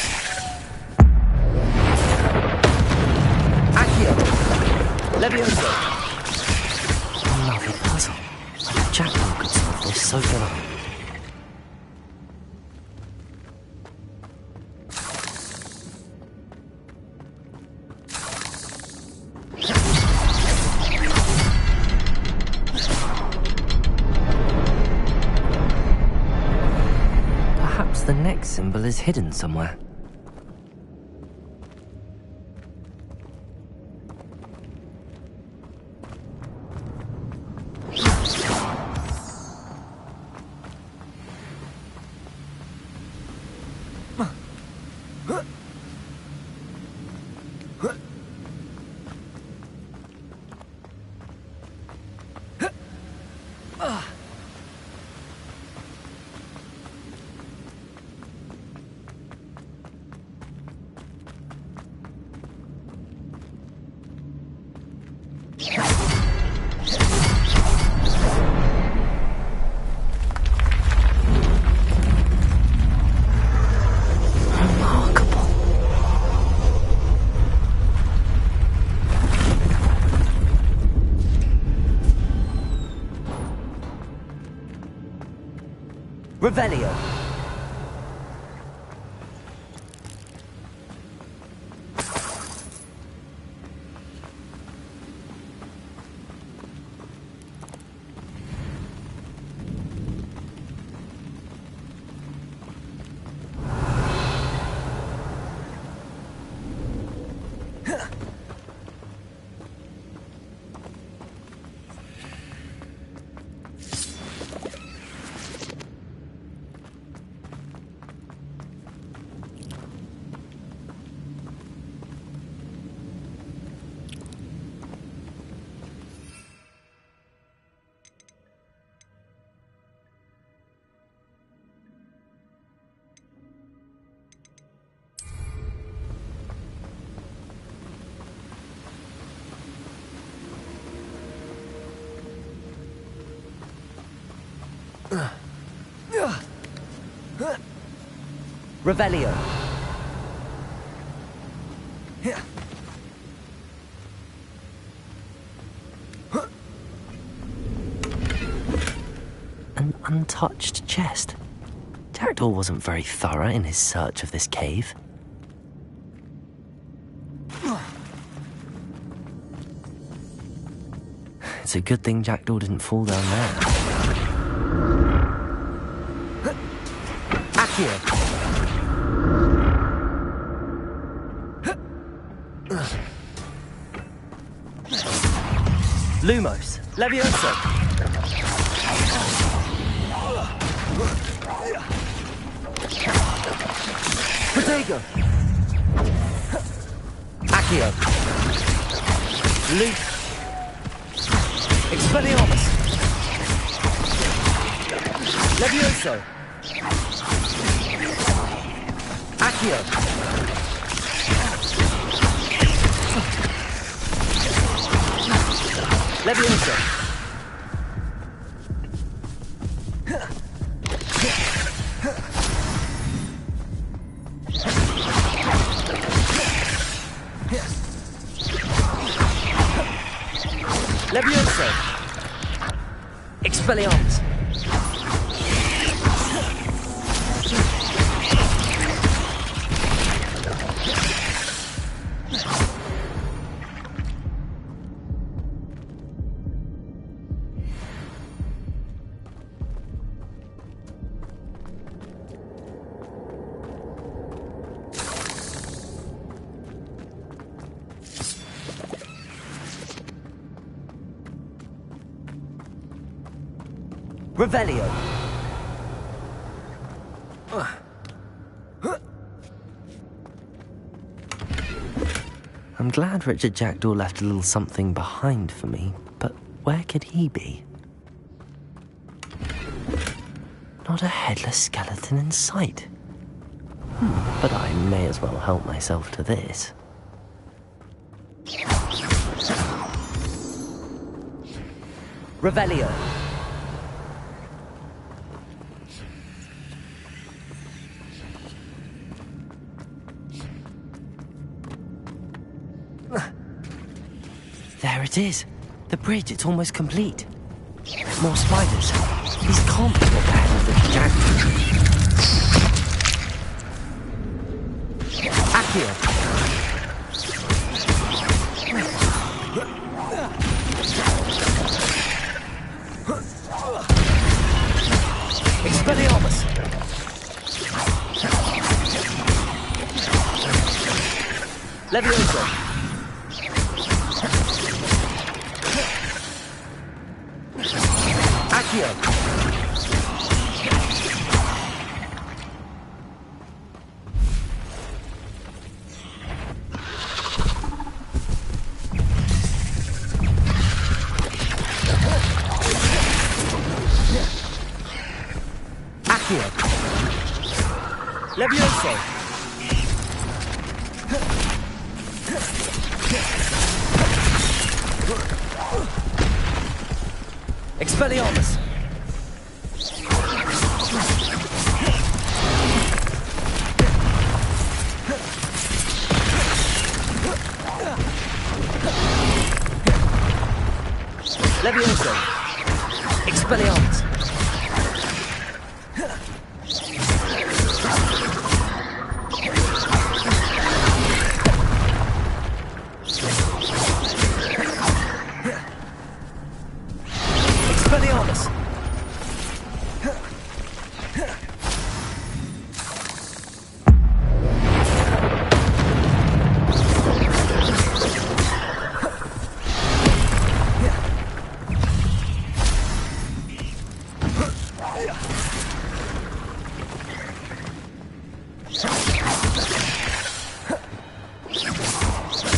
Levioso! Another puzzle. Jack could solve this, so can I. Perhaps the next symbol is hidden somewhere. Revelio. Revelio. An untouched chest. Jackdaw wasn't very thorough in his search of this cave. It's a good thing Jackdaw didn't fall down there. Accio. Lumos. Levioso. Protego. Accio. Luke. Expelliarmus. Levioso. Accio. Levioso. Levioso. Expelliarmus. Revelio. I'm glad Richard Jackdaw left a little something behind for me, but where could he be? Not a headless skeleton in sight. But I may as well help myself to this. Revelio. There it is. The bridge, it's almost complete. More spiders. These can't be what bad as the Jackdaw. Accio. Expelliarmus. Levioso. Accio. Accio. Levioso. Expelliarmus. Levioso. Expelliarmus.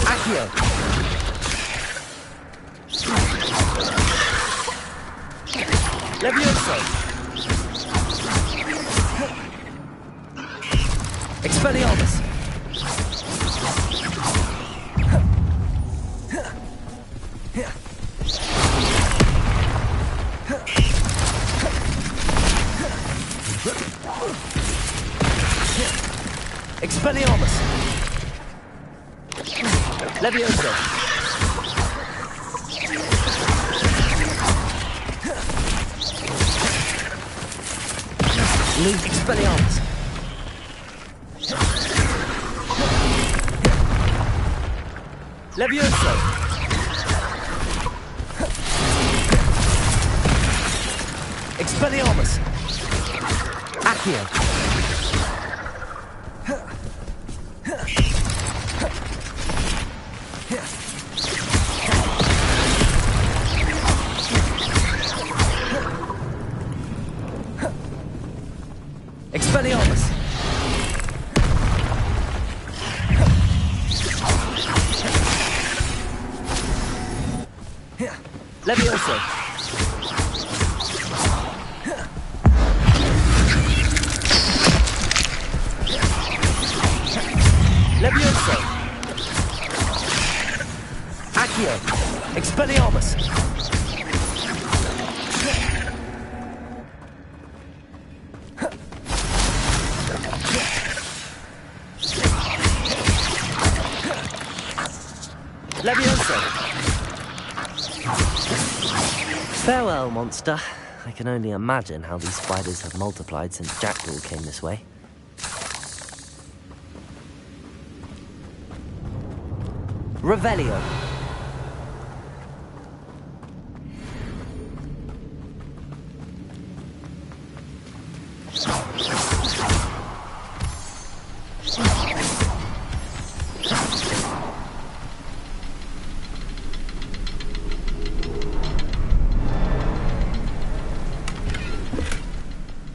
Accio! Levioso! Expelliarmus! Expelliarmus! Levioso! Luke Expelliarmus! Levioso! Expelliarmus! Accio! Expelliarmus! Levioso! Levioso! Accio! Expelliarmus! Levioso! Farewell, monster. I can only imagine how these spiders have multiplied since Jackdaw came this way. Revelio.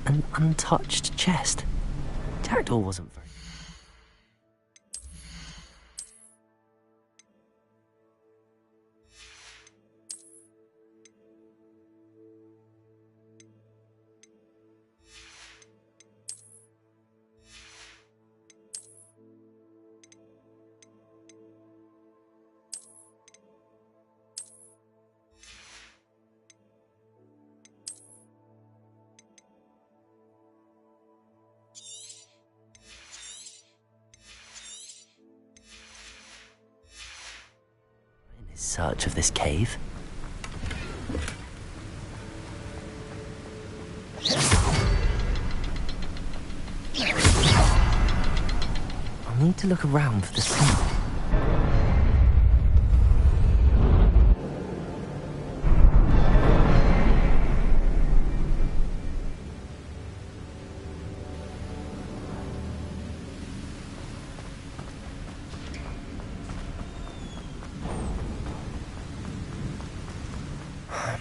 An untouched chest. Jackdaw wasn't very... search of this cave. I'll need to look around for the symbol.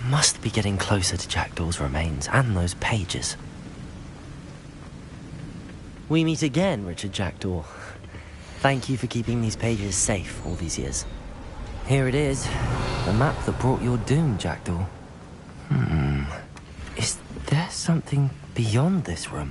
Must be getting closer to Jackdaw's remains and those pages. We meet again, Richard Jackdaw. Thank you for keeping these pages safe all these years. Here it is, the map that brought your doom, Jackdaw. Is there something beyond this room?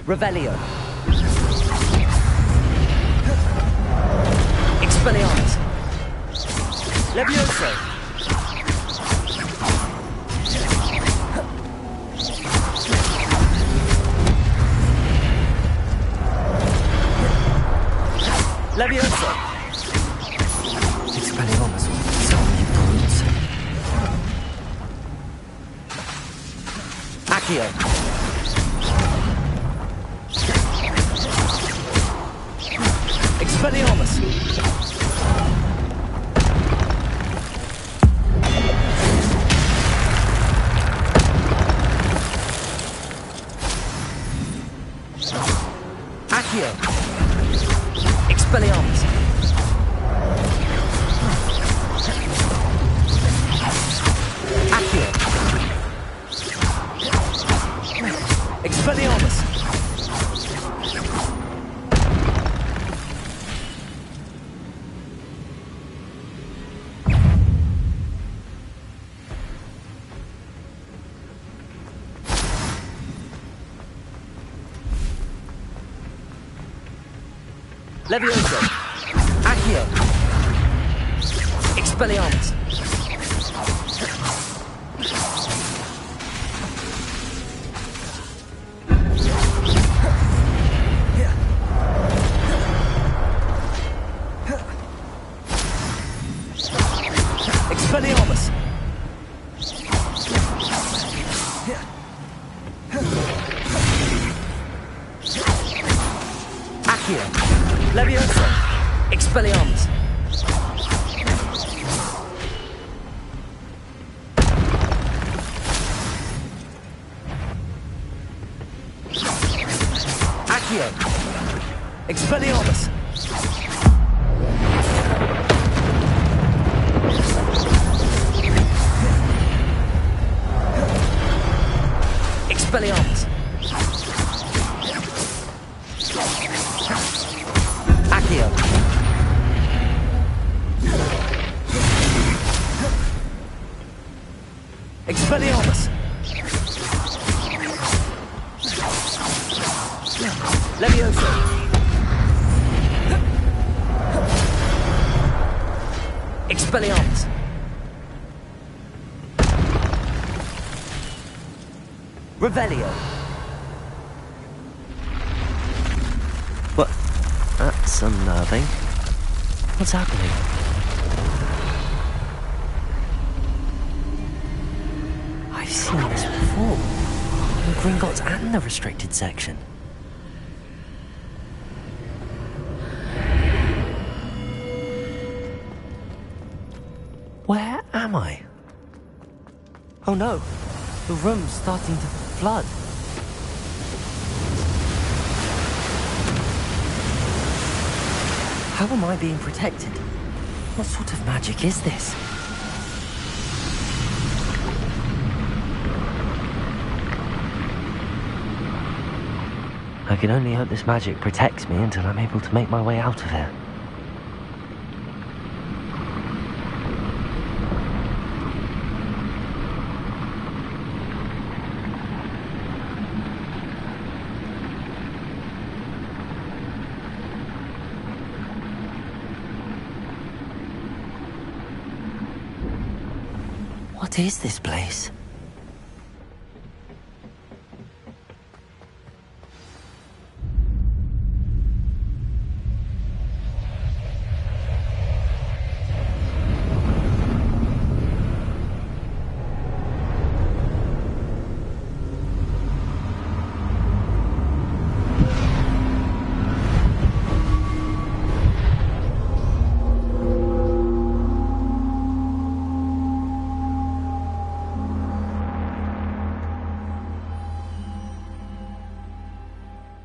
Revelio. Expelliarmus. Levioso. Levioso. Expelliarmus will disarm you brutes. Accio. Expelliarmus! Accio! Expelliarmus! Accio! Expelliarmus! Levioso! Accio! Expelliarmus! Expelliarmus! Accio! Levioso! Expelliarmus! Accio! Expelliarmus! Expelliarmus! Accio! Expelliarmus! Levioso! Expelliarmus! Revelio! What? That's unnerving. What's happening? I've seen this before. In Gringotts and the restricted section. Where am I? Oh no, the room's starting to flood. How am I being protected? What sort of magic is this? I can only hope this magic protects me until I'm able to make my way out of here. What is this place?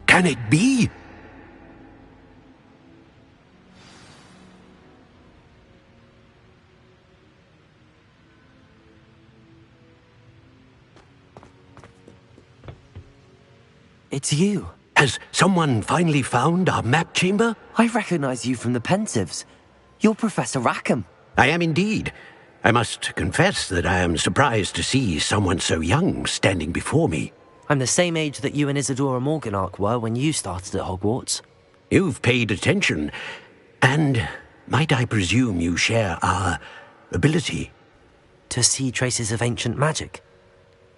Can it be? It's you. Has someone finally found our map chamber? I recognize you from the Pensives. You're Professor Rackham. I am indeed. I must confess that I am surprised to see someone so young standing before me. I'm the same age that you and Isadora Morganach were when you started at Hogwarts. You've paid attention, and might I presume you share our ability? To see traces of ancient magic?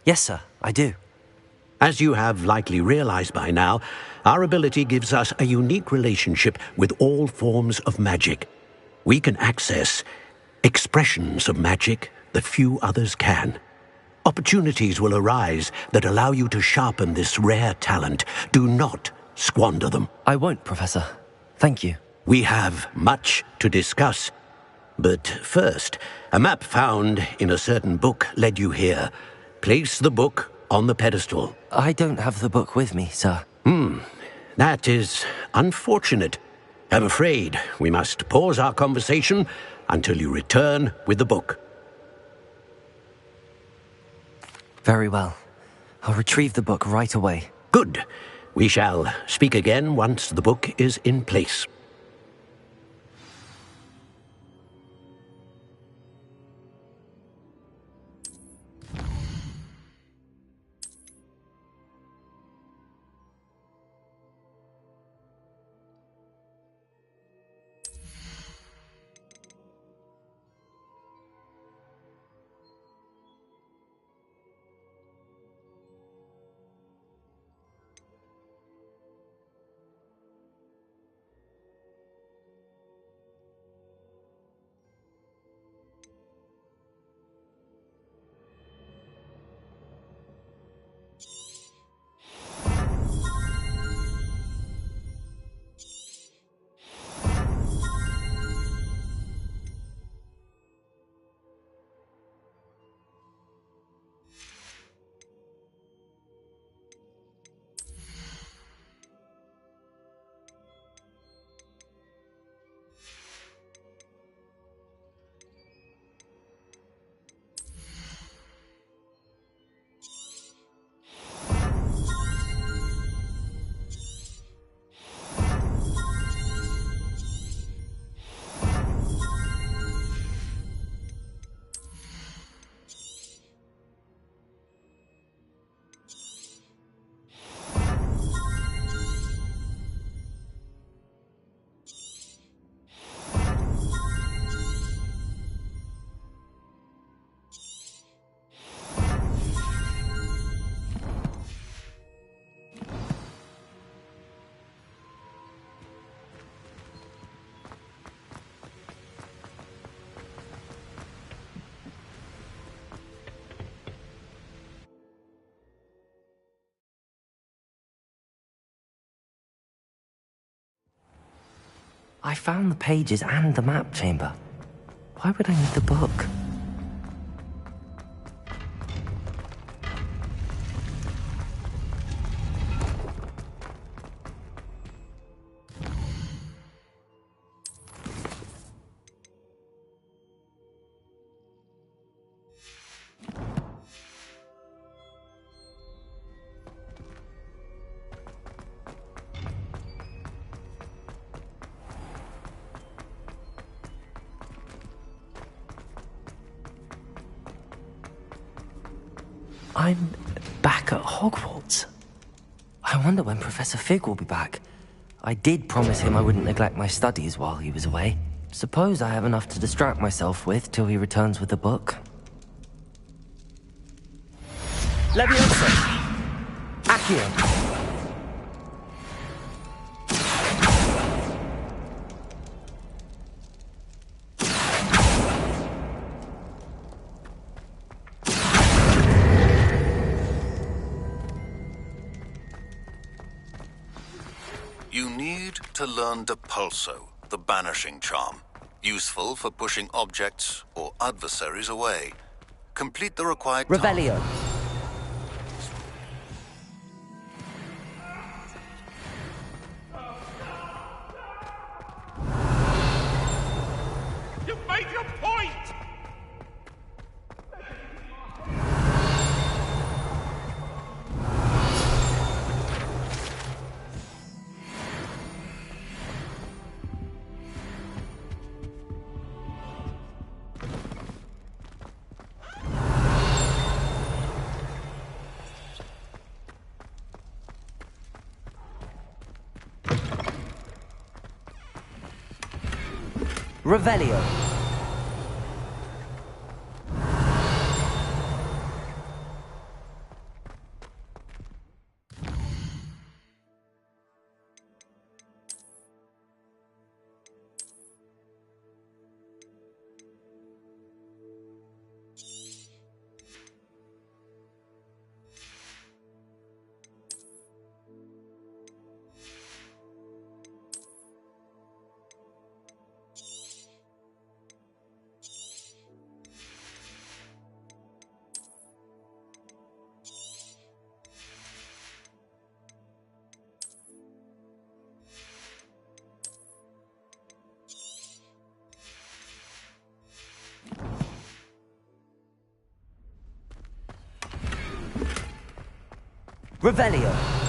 Yes, sir, I do. As you have likely realized by now, our ability gives us a unique relationship with all forms of magic. We can access expressions of magic that few others can. Opportunities will arise that allow you to sharpen this rare talent. Do not squander them. I won't, Professor. Thank you. We have much to discuss. But first, a map found in a certain book led you here. Place the book on the pedestal. I don't have the book with me, sir. That is unfortunate. I'm afraid we must pause our conversation until you return with the book. Very well. I'll retrieve the book right away. Good. We shall speak again once the book is in place. I found the pages and the map chamber. Why would I need the book? I'm back at Hogwarts. I wonder when Professor Fig will be back. I did promise him I wouldn't neglect my studies while he was away. Suppose I have enough to distract myself with till he returns with the book. Leviosa! Accio! You need to learn Depulso, the banishing charm. Useful for pushing objects or adversaries away. Complete the required Revelio. You've made your point! Revelio. Revelio.